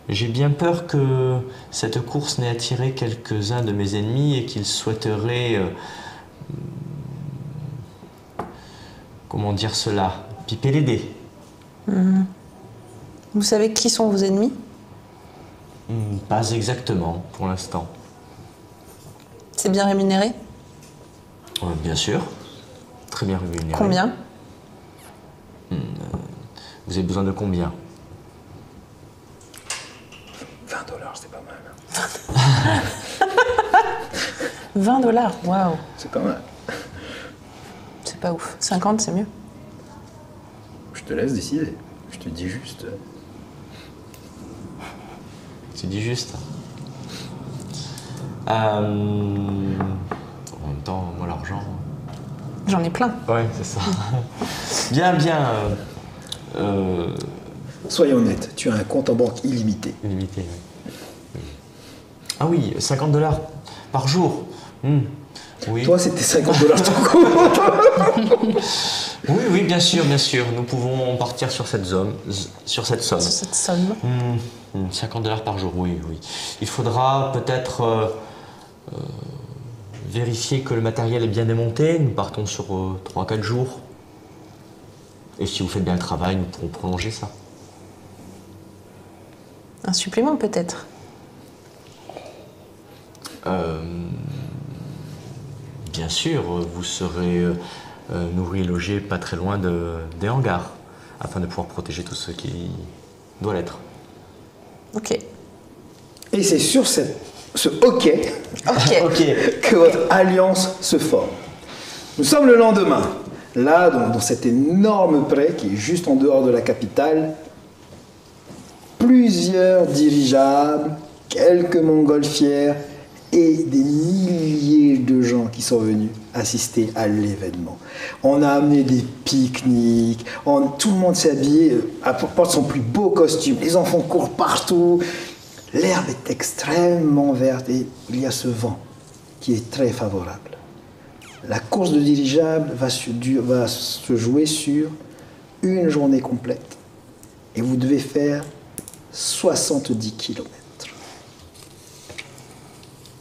J'ai bien peur que cette course n'ait attiré quelques-uns de mes ennemis et qu'ils souhaiteraient... comment dire cela? Piper les dés. Vous savez qui sont vos ennemis? Pas exactement, pour l'instant. C'est bien rémunéré? Bien sûr. Très bien rémunéré. Combien? Vous avez besoin de combien? 20 $, c'est pas mal. 20 $, waouh. C'est pas mal. C'est pas ouf. 50, c'est mieux. Je te laisse décider. Je te dis juste. Tu dis juste. En même temps, moi, l'argent... J'en ai plein. Ouais, c'est ça. Bien. Soyons honnêtes, tu as un compte en banque illimité. Illimité, oui. Ah oui, 50 $ par jour. Oui. Toi, c'était 50 $ ton compte. Oui, bien sûr. Nous pouvons partir sur cette somme. Sur cette somme. 50 $ par jour, oui. Il faudra peut-être vérifier que le matériel est bien démonté. Nous partons sur 3-4 jours. Et si vous faites bien le travail, nous pourrons prolonger ça. Un supplément peut-être? Bien sûr, vous serez nourri et logé pas très loin des hangars, afin de pouvoir protéger tout ce qui doit l'être. Ok. Et c'est sur ce OK que votre alliance se forme. Nous sommes le lendemain, là, dans cet énorme pré qui est juste en dehors de la capitale. Plusieurs dirigeables, quelques montgolfières et des milliers de gens qui sont venus assister à l'événement. On a amené des pique-niques, tout le monde s'est habillé, porte son plus beau costume, les enfants courent partout. L'herbe est extrêmement verte et il y a ce vent qui est très favorable. La course de dirigeable va se jouer sur une journée complète. et vous devez faire 70 km.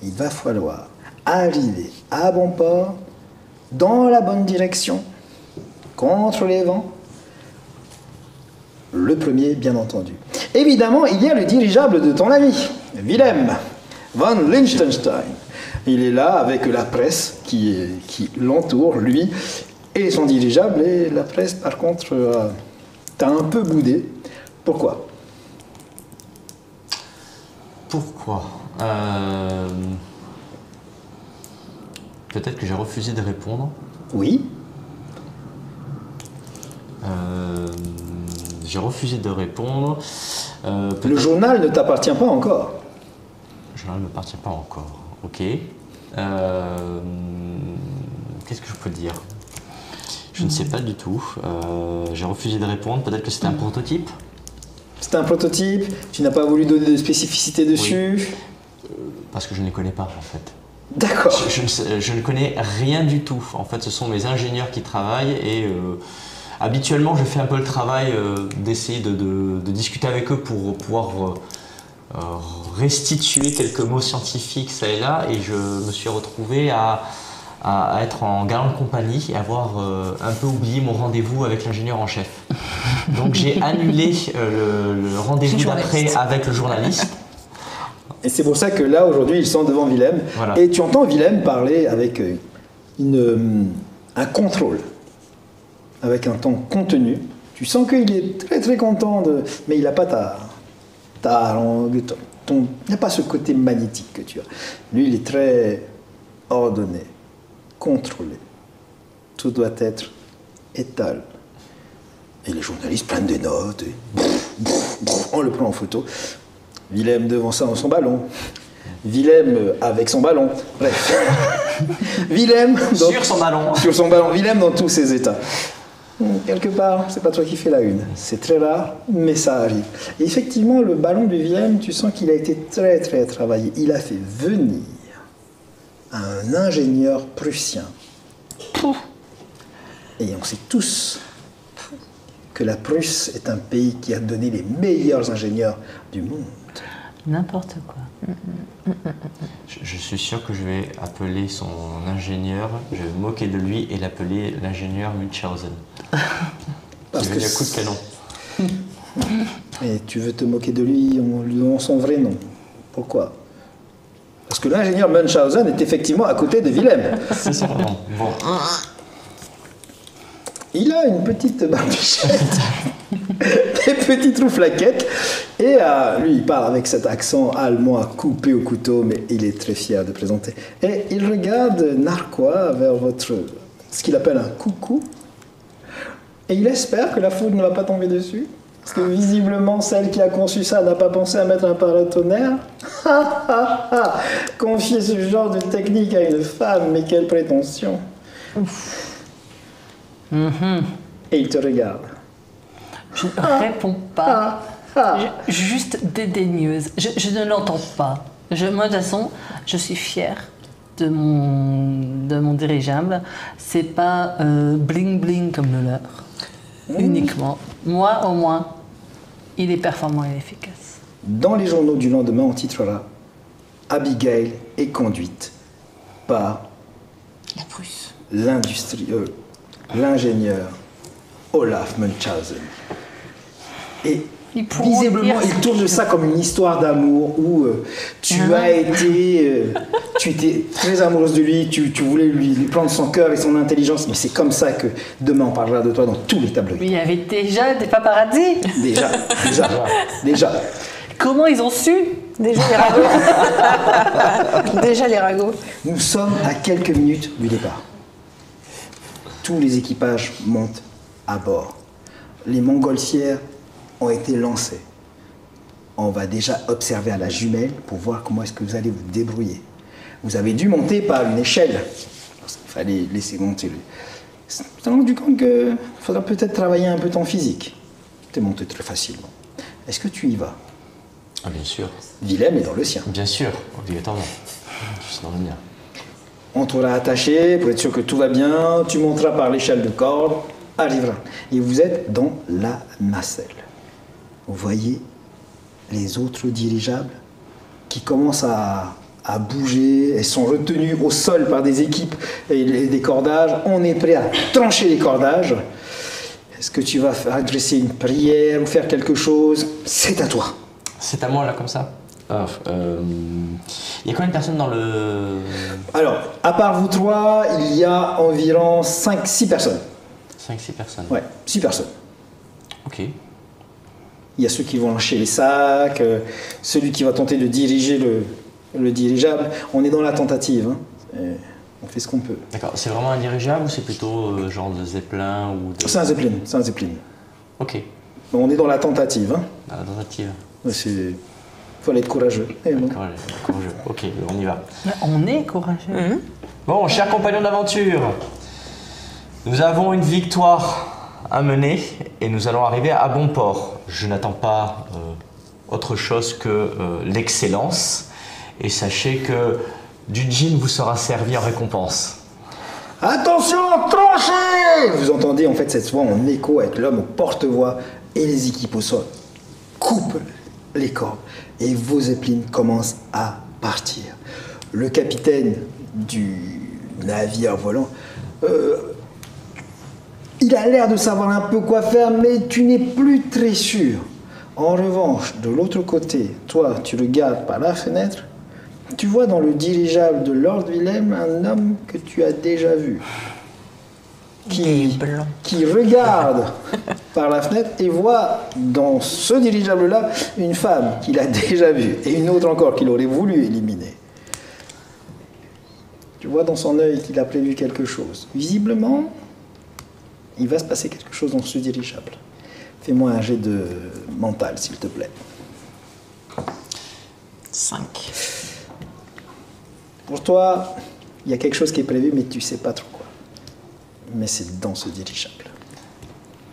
Il va falloir arriver à bon port, dans la bonne direction, contre les vents. Le premier, bien entendu. Évidemment, il y a le dirigeable de ton ami, Wilhelm von Liechtenstein. Il est là avec la presse qui l'entoure, lui, et son dirigeable. Et la presse, par contre, t'as un peu boudé. Pourquoi? Pourquoi Peut-être que j'ai refusé de répondre. Oui. J'ai refusé de répondre. Le journal ne t'appartient pas encore. Le journal ne m'appartient pas encore. Ok. Qu'est-ce que je peux dire? Je ne sais pas du tout. J'ai refusé de répondre. Peut-être que c'était un prototype. C'était un prototype. Tu n'as pas voulu donner de spécificité dessus. Oui. Parce que je ne les connais pas en fait. D'accord. Je ne connais rien du tout. En fait, ce sont mes ingénieurs qui travaillent et habituellement, je fais un peu le travail d'essayer de discuter avec eux pour pouvoir restituer quelques mots scientifiques ça et là. Et je me suis retrouvé à être en galante compagnie et avoir un peu oublié mon rendez-vous avec l'ingénieur en chef. Donc j'ai annulé le rendez-vous d'après avec le journaliste. Et c'est pour ça que là, aujourd'hui, ils sont devant Wilhelm. Voilà. Et tu entends Wilhelm parler avec un contrôle, avec un ton contenu. Tu sens qu'il est très très content, mais il n'a pas ta langue, il n'a pas ce côté magnétique que tu as. Lui, il est très ordonné, contrôlé. Tout doit être étal. Et les journalistes prennent des notes, et on le prend en photo. Wilhelm devant ça dans son ballon. Wilhelm avec son ballon. Bref. Wilhelm Sur son ballon. Sur son ballon. Wilhelm dans tous ses états. Quelque part, c'est pas toi qui fais la une. C'est très rare, mais ça arrive. Et effectivement, le ballon de Wilhelm, tu sens qu'il a été très très travaillé. Il a fait venir un ingénieur prussien. Et on sait tous que la Prusse est un pays qui a donné les meilleurs ingénieurs du monde. N'importe quoi. Je suis sûr que je vais appeler son ingénieur, je vais me moquer de lui et l'appeler l'ingénieur Munchausen. Parce Il que va coup de canon. Et tu veux te moquer de lui en lui donnant son vrai nom. Pourquoi? Parce que l'ingénieur Munchausen est effectivement à côté de Wilhelm. C'est son nom. Bon. Il a une petite barbichette, des petites rouflaquettes, et lui, il parle avec cet accent allemand à couper au couteau, mais il est très fier de présenter. Et il regarde narquois vers ce qu'il appelle un coucou, et il espère que la foudre ne va pas tomber dessus, parce que visiblement, celle qui a conçu ça n'a pas pensé à mettre un paratonnerre. Confier ce genre de technique à une femme, mais quelle prétention. Et il te regarde. Je ne réponds pas. Juste dédaigneuse. Je ne l'entends pas. Moi, de toute façon, je suis fière de mon dirigeable. C'est pas bling bling comme le leur. Uniquement. Moi, au moins, il est performant et efficace. Dans les journaux du lendemain, on titrera Abigail est conduite par La Prusse. l'ingénieur Olaf Munchausen. Et Ils pourront visiblement, dire il tourne ça comme une histoire d'amour où tu étais très amoureuse de lui, tu voulais lui prendre son cœur et son intelligence, mais c'est comme ça que demain on parlera de toi dans tous les tabloïds. Mais il y avait déjà des paparazzis. Déjà. Comment ils ont su? Déjà les ragots. Déjà les ragots. Nous sommes à quelques minutes du départ. Tous les équipages montent à bord. Les montgolfières ont été lancées. On va déjà observer à la jumelle pour voir comment est-ce que vous allez vous débrouiller. Vous avez dû monter par une échelle, parce qu'il fallait laisser monter. Tu t'es rendu compte qu'il faudra peut-être travailler un peu ton physique. Tu es monté très facilement. Est-ce que tu y vas? Ah, bien sûr. Wilhelm est dans le sien. Bien sûr, obligatoirement. Je suis dans le mien. On t'aura attaché pour être sûr que tout va bien. Tu monteras par l'échelle de corde, arrivera. Et vous êtes dans la nacelle. vous voyez les autres dirigeables qui commencent à bouger, elles sont retenues au sol par des équipes et des cordages. On est prêt à trancher les cordages. Est-ce que tu vas adresser une prière ou faire quelque chose? C'est à toi. C'est à moi là comme ça. Il y a combien de personnes dans le... Alors, à part vous trois, il y a environ 5-6 personnes. 5-6 personnes. Ouais, 6 personnes. Ok. Il y a ceux qui vont lâcher les sacs, celui qui va tenter de diriger le dirigeable. On est dans la tentative, hein. On fait ce qu'on peut. D'accord. C'est vraiment un dirigeable ou c'est plutôt genre de Zeppelin ou de... C'est un Zeppelin, c'est un Zeppelin. Ok. On est dans la tentative, hein. La tentative. Il faut être courageux. Eh bon. Courageux. Ok, on y va. On est courageux. Bon, chers compagnons d'aventure, nous avons une victoire à mener et nous allons arriver à bon port. Je n'attends pas autre chose que l'excellence et sachez que du gin vous sera servi en récompense. Attention, tranchez! Vous entendez en fait cette voix en écho avec l'homme au porte-voix et les équipes au sol coupent les cordes et vos zeppelins commencent à partir. Le capitaine du navire volant, il a l'air de savoir un peu quoi faire, mais tu n'es plus très sûr. En revanche, de l'autre côté, toi, tu regardes par la fenêtre, tu vois dans le dirigeable de Lord Willem un homme que tu as déjà vu. Qui regarde par la fenêtre et voit dans ce dirigeable-là une femme qu'il a déjà vue et une autre encore qu'il aurait voulu éliminer. Tu vois dans son œil qu'il a prévu quelque chose. Visiblement, il va se passer quelque chose dans ce dirigeable. Fais-moi un jet de mental, s'il te plaît. 5. Pour toi, il y a quelque chose qui est prévu, mais tu ne sais pas trop quoi. Mais c'est dans ce dirigeable.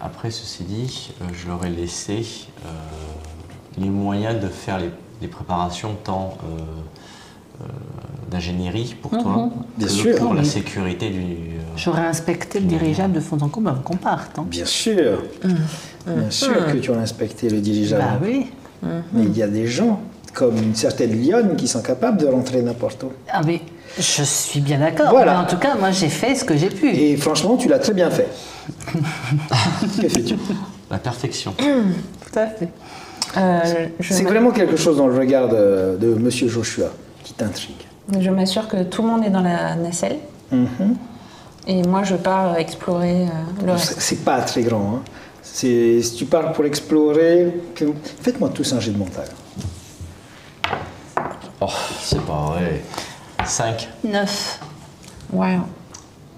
Après, ceci dit, je leur ai laissé les moyens de faire les préparations tant d'ingénierie pour toi Bien que sûr. pour la sécurité du... J'aurais inspecté le dirigeable de fond en comble avant qu'on parte. Hein. Bien sûr. Bien sûr que tu as inspecté le dirigeable. Bah oui. Mais il y a des gens, comme une certaine lionne, qui sont capables de rentrer n'importe où. Ah mais je suis bien d'accord. Voilà. Mais en tout cas, moi j'ai fait ce que j'ai pu. Et franchement, tu l'as très bien fait. Que fais-tu? La perfection. Tout à fait. C'est vraiment quelque chose dans le regard de Monsieur Joshua qui t'intrigue. Je m'assure que tout le monde est dans la nacelle. Et moi, je pars explorer le reste. C'est pas très grand. Hein. Si tu pars pour explorer, faites-moi tous un jet de montagne. Oh, c'est pas vrai. 5. 9. Wow.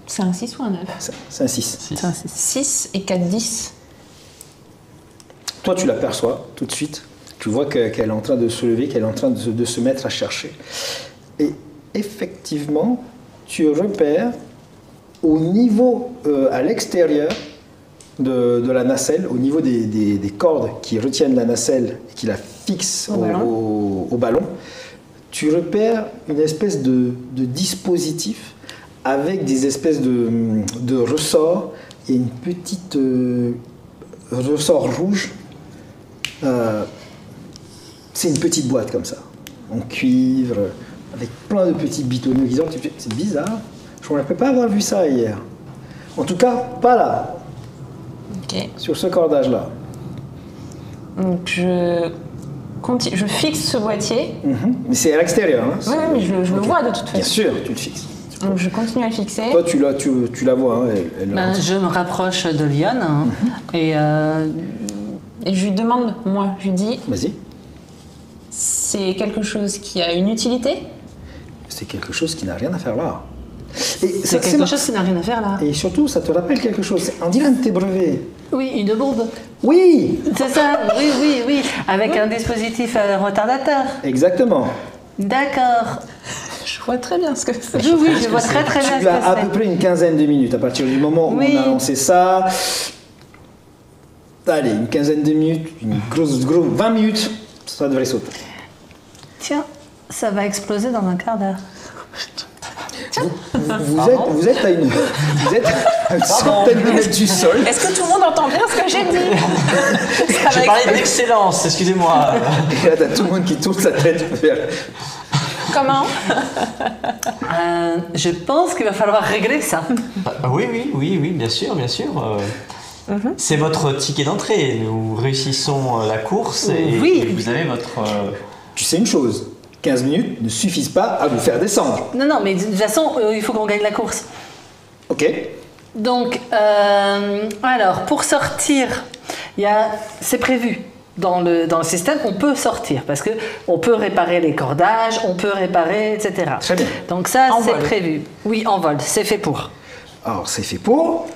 C'est un 6 ou un 9? C'est un 6. 6 et 4, 10. Toi, tu l'aperçois tout de suite. Tu vois qu'elle est en train de se lever, qu'elle est en train de se mettre à chercher. Et effectivement, tu repères au niveau, à l'extérieur de la nacelle, au niveau des cordes qui retiennent la nacelle et qui la fixent au ballon, tu repères une espèce de dispositif avec des espèces de ressorts et une petite ressort rouge. C'est une petite boîte comme ça, en cuivre, avec plein de petits bitonneux qui sortent. C'est bizarre, je ne me rappelle pas avoir vu ça hier. En tout cas, pas là, sur ce cordage-là. Donc je fixe ce boîtier. Mais c'est à l'extérieur. Hein, Oui, mais je le vois de toute façon. Bien sûr, tu le fixes. Donc je continue à le fixer. Toi, tu la vois. Hein, Ben, je me rapproche de Lyon hein, et je lui demande, je lui dis, Vas-y. c'est quelque chose qui a une utilité? C'est quelque chose qui n'a rien à faire là. c'est quelque chose qui n'a rien à faire là. Et surtout, ça te rappelle quelque chose. On dirait un de tes brevets. Oui, une bombe. Oui, C'est ça, oui. Avec un dispositif retardateur. exactement. D'accord. Je vois très bien ce que c'est. Oui, je vois très bien ce Tu as à que peu près une quinzaine de minutes à partir du moment où Oui. on a lancé ça. Allez, une quinzaine de minutes, une grosse 20 minutes, ça devrait sauter. c'est. Tiens, ça va exploser dans un quart d'heure. Vous êtes à une centaine de mètres du sol. Est-ce que tout le monde entend bien ce que j'ai dit? J'ai parlé d'excellence, excusez-moi. Et là, t'as tout le monde qui tourne sa tête vers... Comment? Je pense qu'il va falloir régler ça. Oui, bien sûr. C'est votre ticket d'entrée. Nous réussissons la course et vous avez votre... Tu sais une chose, 15 minutes ne suffisent pas à vous faire descendre. Non, mais de toute façon, il faut qu'on gagne la course. Ok. Donc, alors, pour sortir, c'est prévu. Dans le système, on peut sortir parce qu'on peut réparer les cordages, on peut réparer, etc. Très bien. Donc ça, En c'est vol. prévu. Oui, en vol, c'est fait pour. Alors, c'est fait pour...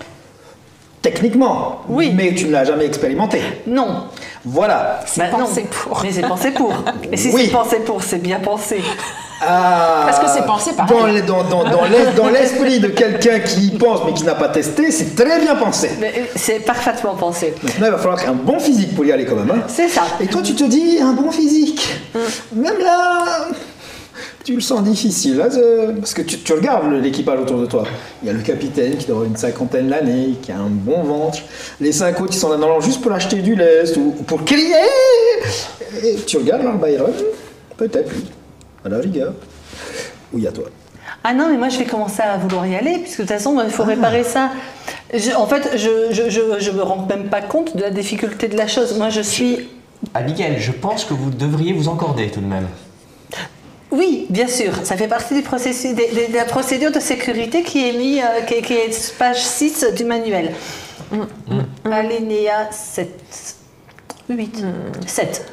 Techniquement. Oui. Mais tu ne l'as jamais expérimenté. Non. Voilà. C'est non. pensé pour. Mais c'est pensé pour. Et si Oui. c'est pensé pour, c'est bien pensé. Ah, Parce que c'est pensé pareil. Dans l'esprit de quelqu'un qui y pense mais qui n'a pas testé, c'est très bien pensé. Mais c'est parfaitement pensé. Maintenant, il va falloir un bon physique pour y aller quand même. Hein. C'est ça. Et toi, tu te dis, un bon physique. Même là, tu le sens difficile. Hein, parce que tu regardes l'équipage autour de toi. Il y a le capitaine qui doit avoir une cinquantaine d'années, qui a un bon ventre. Les 5 autres qui sont là dans juste pour acheter du lest ou pour crier. Et tu regardes Lord Byron, peut-être lui, à la rigueur. Ou il y a toi. Ah non, mais moi je vais commencer à vouloir y aller, puisque de toute façon, il faut réparer ça. En fait, je me rends même pas compte de la difficulté de la chose. Moi, je suis... Abigail, je pense que vous devriez vous encorder tout de même. Oui, bien sûr, ça fait partie du processus, de la procédure de sécurité qui est mise, qui est page 6 du manuel. Alinéa 7. 8. 7.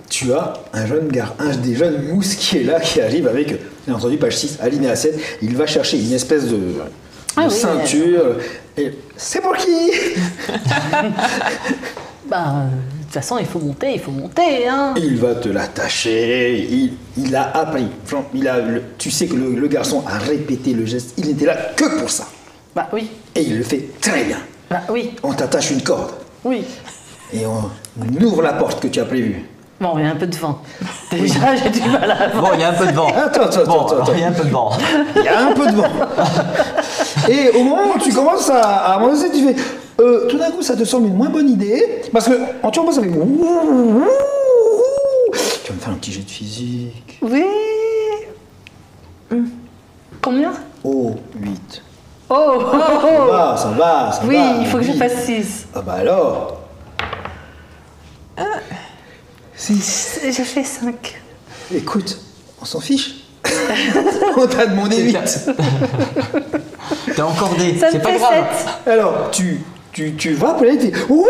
Tu as un des jeunes mousses qui est là, qui arrive avec, j'ai entendu page 6, alinéa 7, il va chercher une espèce de ceinture. Et c'est pour qui? De toute façon, il faut monter, hein. Il va te l'attacher, il a appris. Tu sais que le garçon a répété le geste, il n'était là que pour ça. Bah oui, Et il le fait très bien. bah oui, On t'attache une corde oui. et on ouvre la porte que tu as prévue. Bon, il y a un peu de vent. Déjà, j'ai du mal à... Bon, il y a un peu de vent. Attends. Il y a un peu de vent. Il y a un peu de vent. Et au moment où tu commences à avancer, tu fais... tout d'un coup, ça te semble une moins bonne idée. Parce que en turbo, ça fait... Tu vas me faire un petit jet de physique. Oui. Combien? Oh, 8. Oh, Ça va. oui, il faut que je fasse 6. Ah bah alors 6. J'ai fait 5. Écoute, on s'en fiche. On t'a demandé 8. T'es encordé, Ça me c'est pas fait grave. 7. Alors, tu vas pour aller, tu dis, ouh,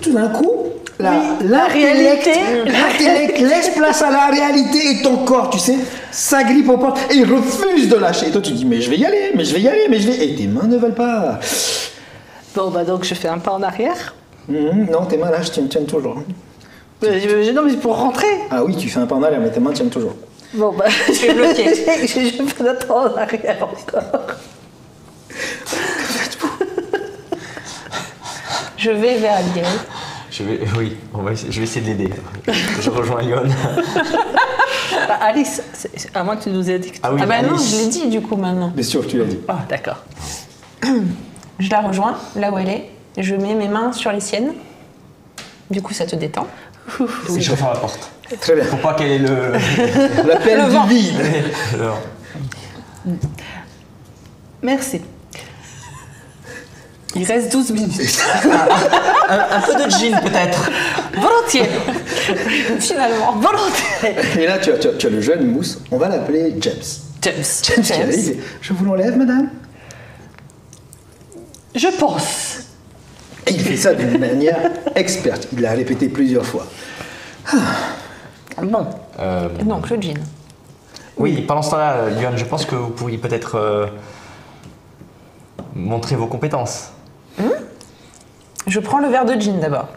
tout d'un coup, la réalité. l'intellect laisse place à la réalité et ton corps, tu sais, s'agrippe aux portes et il refuse de lâcher. Et toi, tu dis, mais je vais y aller. Et tes mains ne veulent pas. Bon, bah donc je fais un pas en arrière. Non, tes mains lâchent, tiennent toujours. Non, mais pour rentrer. Ah oui, tu fais un pas en arrière, mais tes mains tiennent toujours. Bon, bah je suis bloquée. Je fais un pas en arrière encore. Je vais vers Abigail. Je vais essayer de l'aider. Je rejoins Lyon. Bah, Alice, à moins que tu nous aies dit que... Ah oui, Ah bah non, Alice. je l'ai dit du coup maintenant. Bien sûr que tu l'as dit. Ah, d'accord. Je la rejoins là où elle est. Je mets mes mains sur les siennes. Du coup, ça te détend. Oui, je referme la porte. Très bien. Faut pas qu'elle ait le... L'appel Le vent. du vide. Alors, Merci. Il reste 12 minutes. un peu de gin peut-être. Volontiers. Finalement. Volontiers. Et là, tu as le jeune mousse, on va l'appeler James. James. Qui arrive, je vous l'enlève, madame. Je pense. Et il fait ça d'une manière experte. Il l'a répété plusieurs fois. Bon. Donc le jean. Oui, pendant ce temps-là, Lyon, je pense que vous pourriez peut-être montrer vos compétences. Je prends le verre de gin d'abord.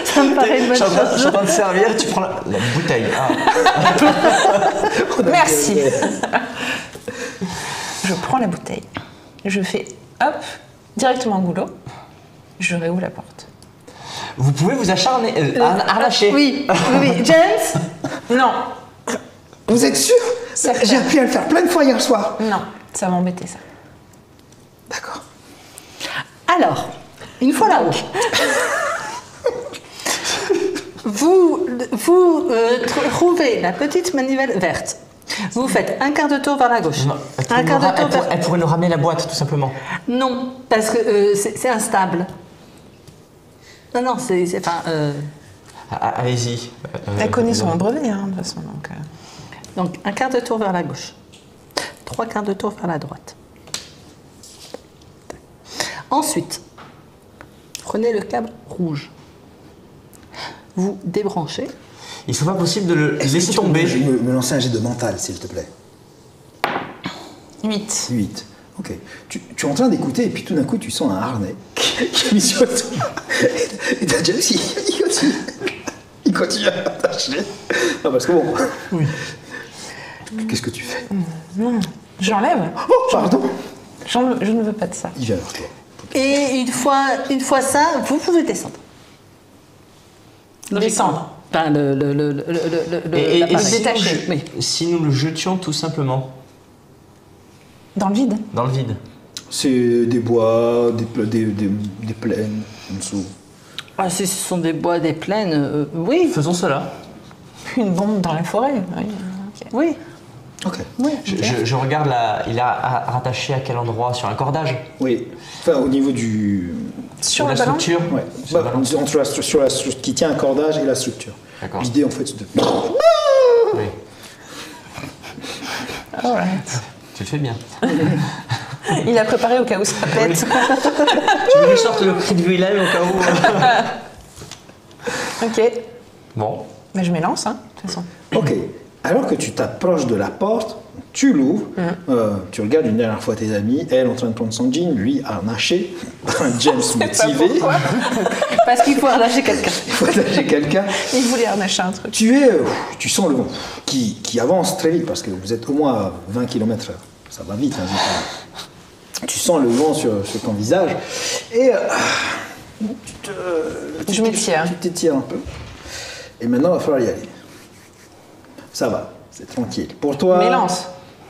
Ça me paraît une bonne Je suis chose. en train de servir, tu prends la bouteille. Ah. Merci. Je prends la bouteille. Je fais hop, directement au goulot. Je réouvre la porte. Vous pouvez vous acharner, harnacher. Oui. James. Non. Vous êtes sûr? J'ai appris à le faire plein de fois hier soir. Non, ça va m'embêter ça. D'accord. Alors, une fois là-haut, vous trouvez la petite manivelle verte. Vous faites un quart de tour vers la gauche. Non, Un quart de tour vers... elle pourrait nous ramener la boîte, tout simplement. Non, parce que c'est instable. Non, c'est... Enfin, Allez-y. Elle connaît son brevet, hein, de toute façon. Donc, un quart de tour vers la gauche. 3 quarts de tour vers la droite. Ensuite, prenez le câble rouge. Vous débranchez. Il ne serait pas possible de le Est-ce laisser que tu peux tomber. me lancer un jet de mental, s'il te plaît. 8. 8. Ok. Tu es en train d'écouter et puis tout d'un coup tu sens un harnais qui est mis sur toi. Et t'as James, il continue à t'attacher. Non, parce que bon. Oui. Qu'est-ce que tu fais? Non, j'enlève. Oh, pardon. Je ne veux pas de ça. Il vient vers toi. Et une fois ça, vous pouvez descendre. Descendre. Enfin, Et l'appareil. si, détacher. Oui. si nous le jetions tout simplement Dans le vide. dans le vide. C'est des bois, des plaines en dessous. Ah, si ce sont des bois, des plaines, oui. Faisons cela. Une bombe dans la forêt. Oui. Ok. Oui. Ok. Oui, Je regarde il est rattaché à quel endroit? Sur un cordage? Oui. Enfin, au niveau du. Sur De le la ballon. structure? Ouais. Sur le Bah, ballon. entre la structure qui tient un cordage et la structure. D'accord. L'idée en fait c'est de. Oui. Alright. Tu le fais bien. Il a préparé au cas où ça pète. Tu veux que je sorte le cri de Willem au cas où? Ok. Bon. Mais je m'élance, hein, de toute façon. Ok. Alors que tu t'approches de la porte, tu l'ouvres, tu regardes une dernière fois tes amis, elle en train de prendre son jean, lui harnaché, un James motivé, pourquoi. Parce qu'il faut relâcher quelqu'un. il faut lâcher quelqu'un. Il voulait harnacher un truc. Tu sens le vent qui avance très vite parce que vous êtes au moins à 20 km/h. Ça va vite. Hein, tu sens le vent sur ton visage et Je m'étire. Tu t'étires un peu. Et maintenant, il va falloir y aller. Ça va, c'est tranquille. Pour toi, M'élance.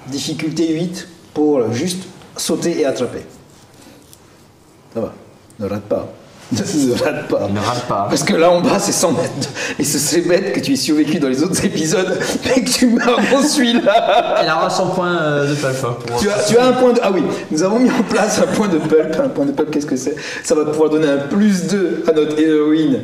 difficulté 8 pour juste sauter et attraper. Ça va, ne rate pas. Ne rate pas. Ne rate pas. Parce que là en bas, c'est 100 mètres. Et ce serait bête que tu aies survécu dans les autres épisodes, mais que tu meurs dans celui-là. Elle aura 100 points de pulp. Tu as un point de... Ah oui, nous avons mis en place un point de pulp. Un point de pulp, qu'est-ce que c'est? Ça va pouvoir donner un +2 à notre héroïne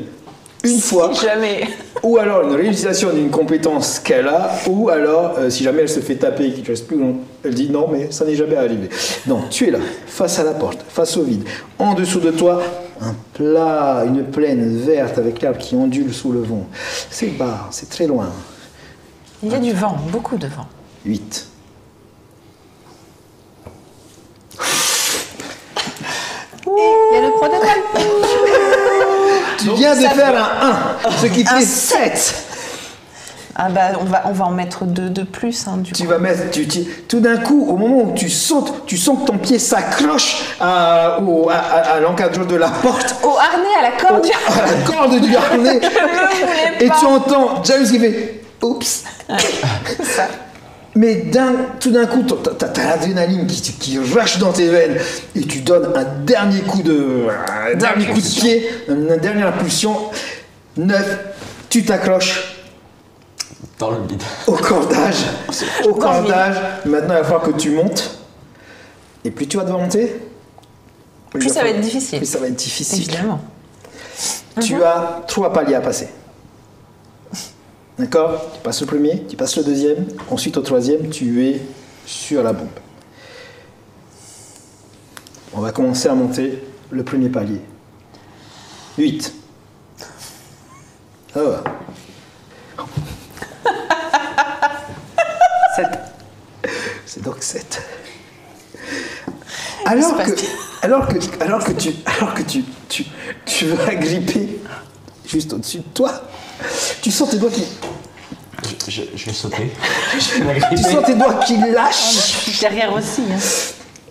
une fois. Si jamais. Ou alors une réutilisation d'une compétence qu'elle a, ou alors si jamais elle se fait taper et qu'il ne reste plus long, elle dit non, mais ça n'est jamais arrivé. Non, tu es là, face à la porte, face au vide. En dessous de toi, un plat, une plaine verte avec l'herbe qui ondule sous le vent. C'est bas, c'est très loin. Il y a du vent, beaucoup de vent. 8. Il y a le protocole. Tu viens de faire un 1, ce qui fait 7. Ah bah on va en mettre 2 de plus, hein, du Tu coup. vas mettre, tout d'un coup, au moment où tu sautes, tu sens que ton pied s'accroche à l'encadrement de la porte, Au harnais, à la corde. à la corde du harnais, voulais et pas. tu entends James qui fait « Oups !» Ça. Mais tout d'un coup, t'as l'adrénaline qui rush dans tes veines et tu donnes un dernier coup de pied, une dernière impulsion. 9, tu t'accroches Dans le vide. au cordage. Maintenant, il va falloir que tu montes. Et plus tu vas devoir monter, Plus ça va être difficile. Plus ça va être difficile. Évidemment. Tu as 3 paliers à passer. D'accord? Tu passes le premier, tu passes le deuxième, ensuite au troisième, tu es sur la bombe. On va commencer à monter le premier palier. 8. Ah ouais. 7. C'est donc 7. Alors que tu veux agripper juste au-dessus de toi, tu sens tes doigts qui... Je vais sauter. Tu sens tes doigts qui lâchent. Je suis derrière aussi. Hein.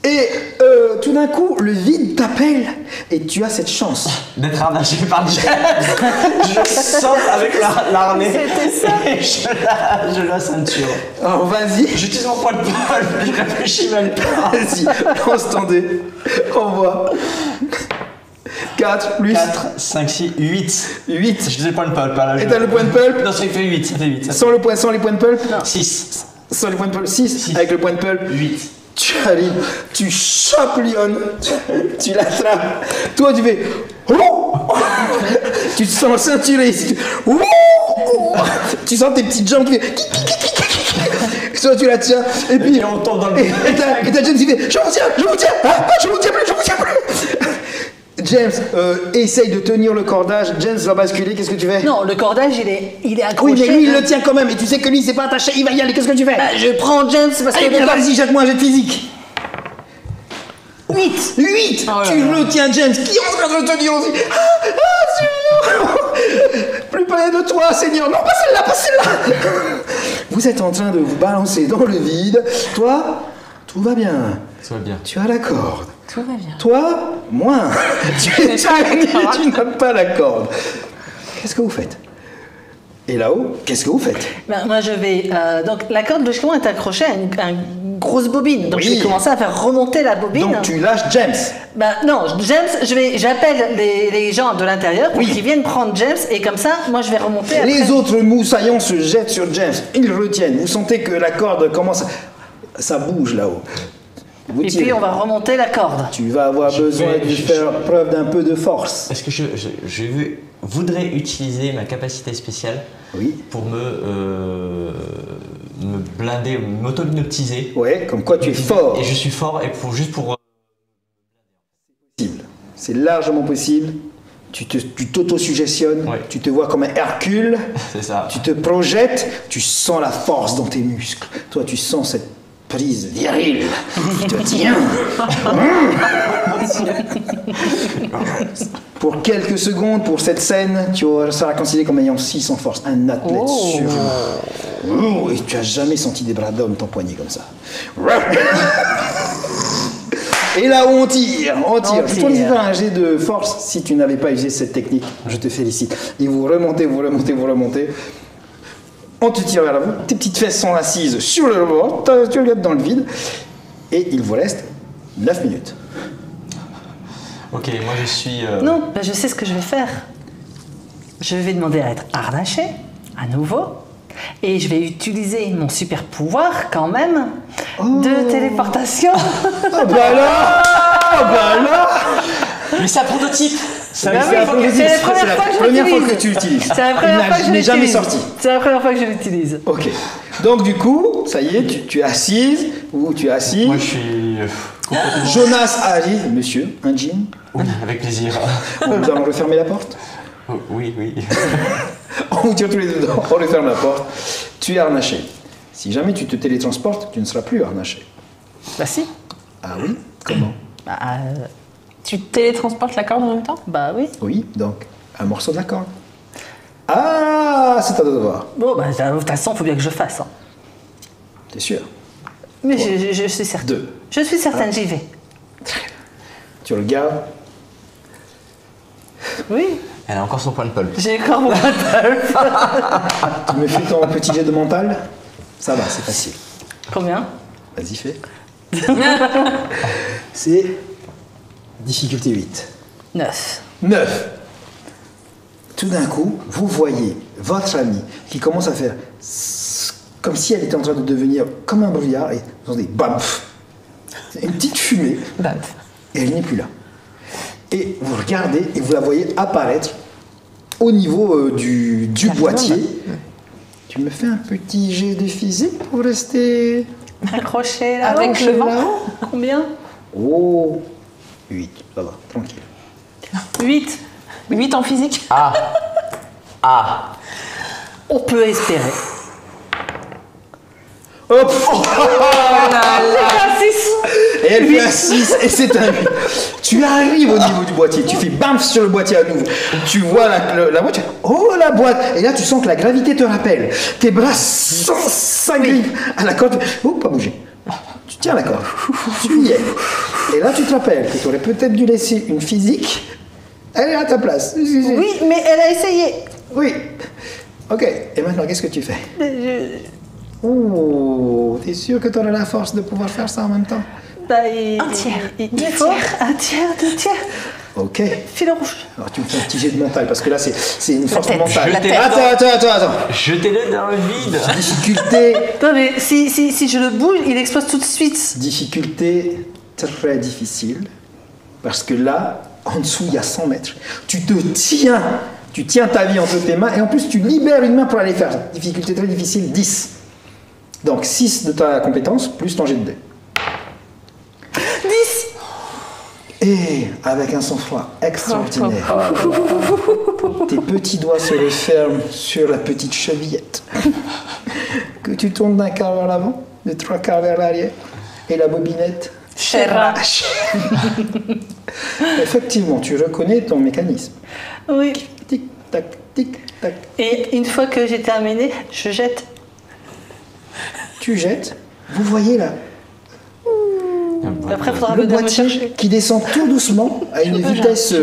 Et tout d'un coup, le vide t'appelle. Et tu as cette chance. D'être harnaché par James. Je saute avec l'armée. C'était ça. Et je la ceinture. Alors vas-y. J'utilise mon point de pôle, je réfléchis même pas. Vas-y, lance ton dé. On voit. 4 plus 4, 5, 6, 8. 8. Je disais le point de pulp. Là, Et t'as le point de pulp? Non, ça fait 8. Ça fait 8. Sans les points de pulp? 6. Sans les points de pulp? 6. Avec le point de pulp? 8. Tu arrives, tu chopes Lyon, tu l'attrapes. Toi, tu fais. Tu te sens ceinturé. Tu sens tes petites jambes qui font. Toi, tu la tiens. Et puis. on tombe dans le. Et t'as James qui fait. Je vous tiens. Ah, je vous tiens plus. James essaye de tenir le cordage. James va basculer. Qu'est-ce que tu fais? Non, le cordage, il est accroché. Oui, mais lui, il le tient quand même. Et tu sais que lui, il s'est pas attaché. Il va y aller. Qu'est-ce que tu fais? Je prends James parce que... Eh bien, vas-y, jette-moi un jet de physique. 8. 8. Oh là Tu là. retiens James qui est en train de te dire aussi. Seigneur. Plus près de toi, Seigneur. Non, pas celle-là. Vous êtes en train de vous balancer dans le vide. Toi, tout va bien. Ça va bien. Tu as la corde. Tout va bien. Toi, moins. Tu n'as pas la corde. Qu'est-ce que vous faites? Et là-haut, qu'est-ce que vous faites? Ben, moi, je vais... donc, la corde logiquement est accrochée à une grosse bobine. Donc, Oui. je vais commencer à faire remonter la bobine. Donc tu lâches James. Ben, non, James, j'appelle les gens de l'intérieur pour Oui. qu'ils viennent prendre James. Et comme ça, moi, je vais remonter après. Les autres moussaillons se jettent sur James. Ils retiennent. Vous sentez que la corde commence... Ça bouge là-haut. Vous Et tirez. puis, on va remonter la corde. Tu vas avoir besoin de faire preuve d'un peu de force. Est-ce que je voudrais utiliser ma capacité spéciale Oui. pour me blinder, m'auto-hypnotiser? Ouais, comme quoi tu es fort. Et je suis fort et juste pour. Possible. C'est largement possible. Tu t'auto-suggestionnes. Ouais. Tu te vois comme un Hercule. C'est ça. Tu te projettes. Tu sens la force dans tes muscles. Toi, tu sens cette prise virile qui te tient. Pour quelques secondes, pour cette scène, tu seras considéré comme ayant 6 en force, un athlète surhumain. Oh, et tu as jamais senti des bras d'homme t'empoigner comme ça. Et là où on tire. Je peux dire un jet de force si tu n'avais pas usé cette technique. Je te félicite. Et vous remontez. On te tire vers l'avant, tes petites fesses sont assises sur le bord, tu regardes dans le vide, et il vous reste 9 minutes. Ok, moi je suis. Non, ben, je sais ce que je vais faire. Je vais demander à être harnaché, à nouveau. Et je vais utiliser mon super pouvoir, quand même, de téléportation. Ah bah là Mais c'est un prototype. C'est Ah oui, la première fois que tu l'utilise. l'utilises. C'est la première fois que je Il n'est jamais l'utilise. sorti. C'est la première fois que je l'utilise. Ok. Donc du coup, ça y est, tu es assise, ou tu es assis. Moi je suis. Complètement. Jonas arrive, monsieur, un jean. Oui, avec plaisir. Nous allons refermer la porte. Oh, oui. On vous tire tous les deux dedans, on referme la porte. Tu es harnaché. Si jamais tu te télétransportes, tu ne seras plus harnaché. Bah si. Ah oui? Comment? Tu télétransportes la corde en même temps? Bah oui. Oui, donc, un morceau de la corde. Ah, c'est à toi de voir. Bon, bah de toute façon, il faut bien que je fasse. Hein. T'es sûr? Mais je suis certaine. 2. Je suis certaine, j'y vais. Tu regardes. Oui. Elle a encore son point de pulp. J'ai encore mon Tu me fais ton petit jet de mental? Ça va, c'est facile. Combien? Vas-y, fais. C'est difficulté 8. 9. 9. Tout d'un coup, vous voyez votre amie qui commence à faire comme si elle était en train de devenir comme un brouillard et vous entendez bamf, une petite fumée et elle n'est plus là. Et vous regardez et vous la voyez apparaître au niveau du boîtier. Tu me fais un petit jet de physique pour rester Accroché là. Avec le vent. là-haut. Combien? Oh, 8, ça va, tranquille. 8. 8 en physique. On peut espérer. Hop. Ah, 6. Et elle fait un 6 et c'est un 8. Tu arrives au niveau du boîtier, tu fais bam sur le boîtier à nouveau. Tu vois la boîte, tu fais, oh la boîte. Et là tu sens que la gravité te rappelle. Tes bras s'agrippent à la corde. Oh, pas bouger. Tu tiens la corde. Tu y es. Et là, tu te rappelles que tu aurais peut-être dû laisser une physique. Elle est à ta place. Oui, mais elle a essayé. Oui. Ok. Et maintenant, qu'est-ce que tu fais? Oh, t'es sûr que tu auras la force de pouvoir faire ça en même temps? Un tiers. Il faut un tiers, 2 tiers. Ok. Fil rouge. Alors tu me fais un petit jet de mental parce que là c'est une force tête. mentale. La tête. Attends. Jetez-le dans le vide. Difficulté. Non mais si je le bouge, il explose tout de suite. Difficulté très difficile parce que là, en dessous, il y a 100 mètres. Tu tiens ta vie entre tes mains et en plus tu libères une main pour aller faire. Difficulté très difficile, 10. Donc 6 de ta compétence plus ton jet de dés. 10. Et avec un sang-froid extraordinaire, tes petits doigts se referment sur la petite chevillette que tu tournes d'un quart vers l'avant, de 3 quarts vers l'arrière, et la bobinette. Cher. Effectivement, tu reconnais ton mécanisme. Oui. Tic tac, tic tac. Et une fois que j'ai terminé, je jette. Tu jettes. Vous voyez là Après, il faudra le venir me boîtier chercher. qui descend tout doucement à une vitesse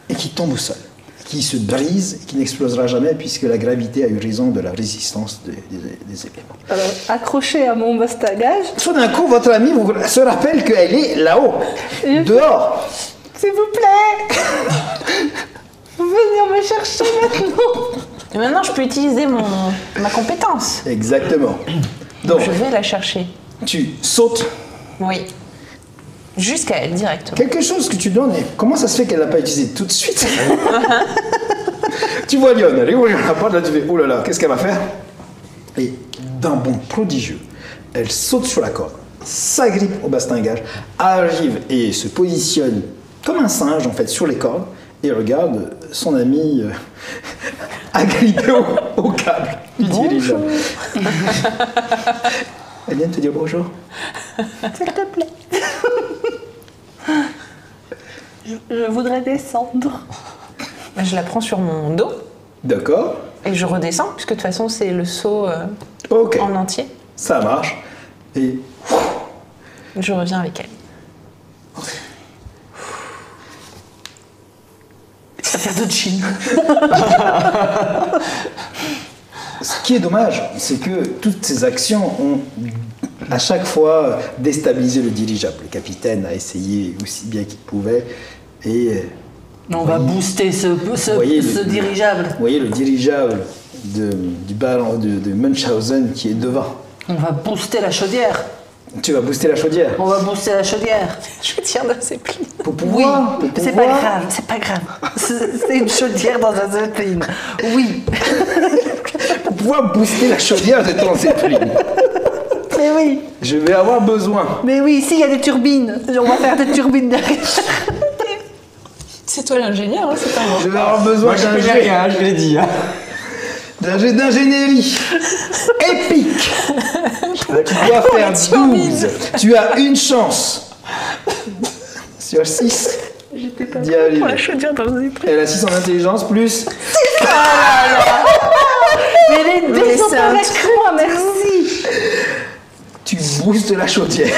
et qui tombe au sol, qui se brise et qui n'explosera jamais puisque la gravité a eu raison de la résistance des éléments. Alors, accroché à mon bastagage, Tout d'un coup, votre amie se rappelle qu'elle est là-haut, dehors. s'il vous plaît, venir me chercher maintenant. Et maintenant, je peux utiliser ma compétence. Exactement. Donc, Je vais la chercher. tu sautes. Oui. Jusqu'à elle, directement. Quelque chose que tu donnes, et comment ça se fait qu'elle l'a pas utilisé tout de suite? Tu vois Lyon, elle est où la porte, là tu fais, oh là là, qu'est-ce qu'elle va faire? Et d'un bond prodigieux, elle saute sur la corde, s'agrippe au bastingage, arrive et se positionne comme un singe en fait sur les cordes et regarde son ami agrippé au câble du dirigeable. Elle vient de te dire bonjour. S'il te plaît. Je voudrais descendre. Je la prends sur mon dos D'accord. et je redescends, puisque de toute façon, c'est le saut Ok. en entier. Ça marche. Et Je reviens avec elle. Affaire de jean. ce qui est dommage, c'est que toutes ces actions ont à chaque fois déstabilisé le dirigeable. Le capitaine a essayé aussi bien qu'il pouvait et On va booster ce voyez dirigeable. vous voyez le dirigeable du ballon de Munchausen qui est devant. On va booster la chaudière. Tu vas booster la chaudière On va booster la chaudière. Je tire dans ses plis. pour pouvoir. pour C'est pouvoir- pas grave, c'est pas grave. C'est une chaudière dans un zeppelin. Oui. Pour pouvoir booster la chaudière de ton zeppelin. Mais oui. Je vais avoir besoin. Mais oui, ici il y a des turbines. On va faire des turbines derrière. C'est toi l'ingénieur, hein, c'est pas moi. Je vais avoir besoin Moi, je d'un connais jet. rien, je l'ai dit. Hein. D'un jet d'ingénierie épique. Tu dois faire 12. Tu as une chance sur 6 d'y arriver. chaudière dans ses plis. Elle a 6 en intelligence plus. Mais les Mais deux sont c'est avec un moi, merci. Tu boostes la chaudière.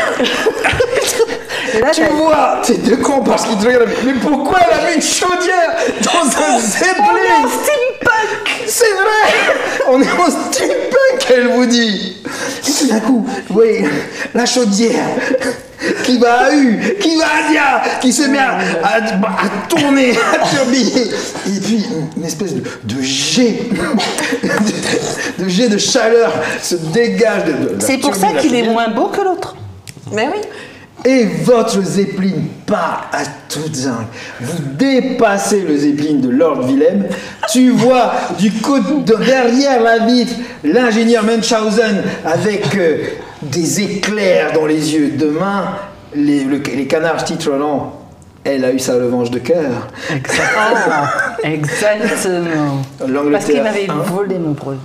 Et là, Tu vois, t'es deux cons parce qu'ils te regardent. Mais pourquoi elle a mis une chaudière dans un zeppelin? steampunk. C'est vrai. On est en steampunk, elle vous dit. Et tout d'un coup, vous voyez, la chaudière qui va à U, qui va à Dia, qui se met à tourner, à turbiner. Et puis, une espèce de jet, de jet de chaleur se dégage de la C'est pour ça turbine, la qu'il est chaudière. moins beau que l'autre. Mais oui. Et votre zeppelin part à toute zingue. Vous dépassez le zeppelin de Lord Willem. Tu vois derrière la vitre l'ingénieur Munchausen avec des éclairs dans les yeux. Demain, les canards titreront « Elle a eu sa revanche de cœur Exactement. ». L'Angleterre. Parce qu'il m'avait hein. volé mon brevet.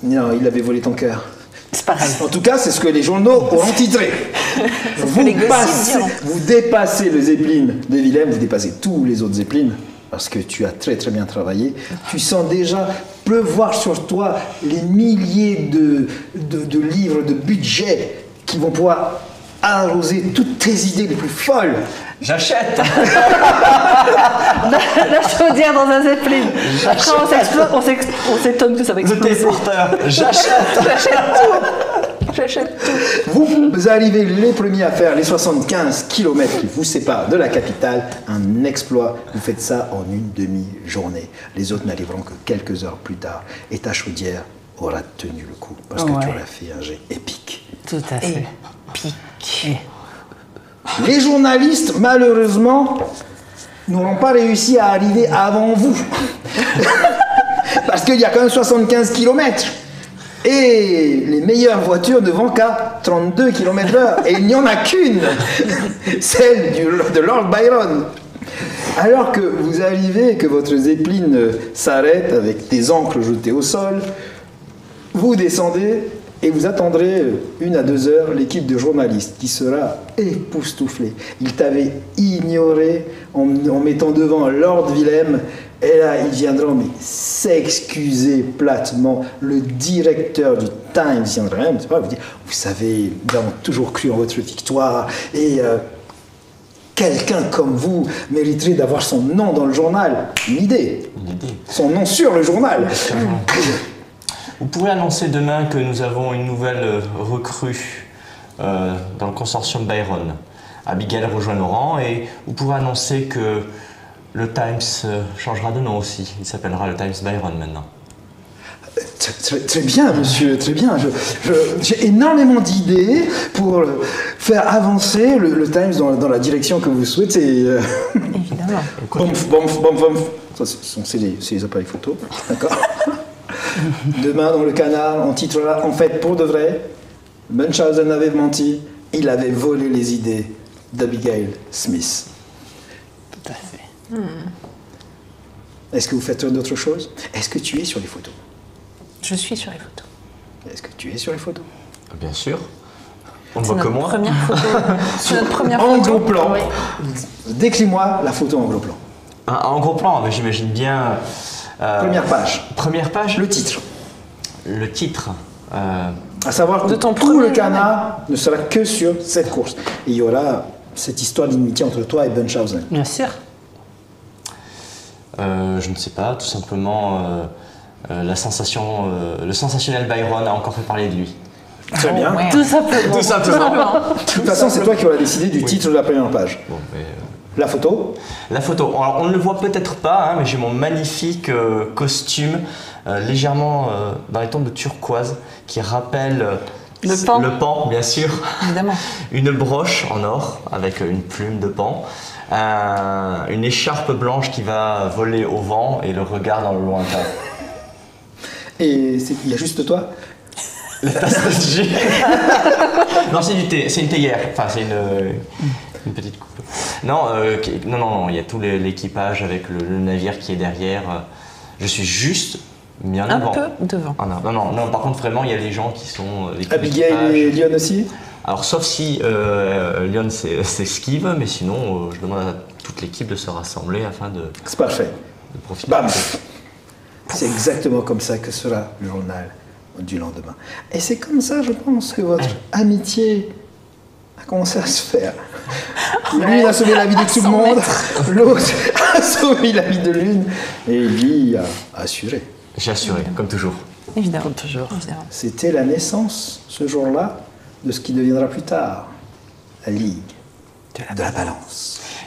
Non, il avait volé ton cœur. C'est pareil. En tout cas, c'est ce que les journaux auront titré. Vous, les gossips diront. vous dépassez le zeppelin de Willem, vous dépassez tous les autres zeppelins, parce que tu as très très bien travaillé. Tu sens déjà pleuvoir sur toi les milliers de livres de budget qui vont pouvoir arroser toutes tes idées les plus folles. J'achète. La chaudière dans un zeppelin. Après, on s'étonne que ça va Le exploser. téléporteur. J'achète. J'achète tout. Vous arrivez les premiers à faire les 75 km qui vous séparent de la capitale. Un exploit. Vous faites ça en une demi-journée. Les autres n'arriveront que quelques heures plus tard. Et ta chaudière aura tenu le coup parce que tu auras fait un jet épique. Tout à fait. Pique. Les journalistes, malheureusement, n'auront pas réussi à arriver avant vous. Parce qu'il y a quand même 75 km. Et les meilleures voitures ne vont qu'à 32 km/h. Et il n'y en a qu'une, celle de Lord Byron. Alors que vous arrivez, que votre zeppelin s'arrête avec des ancres jetées au sol, vous descendez et vous attendrez 1 à 2 heures l'équipe de journalistes qui sera époustouflée. Ils t'avaient ignoré en mettant devant Lord Willem. Et là, ils viendront s'excuser platement. Le directeur du Times viendra même vous dire, vous savez, nous avons toujours cru en votre victoire et quelqu'un comme vous mériterait d'avoir son nom dans le journal. Une idée. Son nom sur le journal. Vous pouvez annoncer demain que nous avons une nouvelle recrue dans le consortium Byron. Abigail rejoint nos rangs et vous pouvez annoncer que le Times changera de nom aussi. Il s'appellera le Times Byron maintenant. Très bien, monsieur, très bien. J'ai énormément d'idées pour faire avancer le Times dans la direction que vous souhaitez. Évidemment. Bon. Ça, c'est les appareils photo, d'accord. Demain, dans le canard, on titrera en fait pour de vrai. Munchausen avait menti, il avait volé les idées d'Abigail Smith. Tout à fait. Est-ce que vous faites d'autres choses? Est-ce que tu es sur les photos? Je suis sur les photos. Est-ce que tu es sur les photos? Bien sûr. On ne C'est voit que notre moi. première photo. C'est notre première En photo. gros plan. Oui. Décris-moi la photo en gros plan. En gros plan, mais j'imagine bien. Première page. Première page. Le titre. Le titre. À savoir que De ton tout premier le canard ne sera que sur cette course. Et il y aura cette histoire d'inimitié entre toi et Munchausen. Bien sûr. Je ne sais pas, tout simplement le sensationnel Byron a encore fait parler de lui. Très bien. ouais. Tout simplement. Tout simplement. De toute façon, c'est toi qui auras décidé du titre de la première page. Bon, mais, La photo. la photo. Alors, on ne le voit peut-être pas, hein, mais j'ai mon magnifique costume légèrement dans les tons de turquoise qui rappelle Le pan. le pan, bien sûr. Évidemment. Une broche en or avec une plume de pan. Une écharpe blanche qui va voler au vent et le regard dans le lointain. Et il y a juste toi. La tasse de thé. Non, c'est du thé, c'est une théière. Enfin, c'est une petite coupe. Non, non, il y a tout l'équipage avec le navire qui est derrière. Je suis juste bien Un avant. peu devant. Ah, non, par contre, vraiment, il y a les gens qui sont l'équipage. Abigail et Lyon aussi. Alors, sauf si Lyon s'esquive, mais sinon, je demande à toute l'équipe de se rassembler afin de C'est parfait. profiter. Bam. C'est exactement comme ça que sera le journal du lendemain. Et c'est comme ça, je pense, que votre amitié a commencé à se faire. L'une a sauvé la vie de tout le monde, l'autre a sauvé la vie de l'une, et lui a assuré. J'ai assuré, comme toujours. Évidemment. Toujours. Évidemment. C'était la naissance, ce jour-là, de ce qui deviendra plus tard la Ligue de la Balance.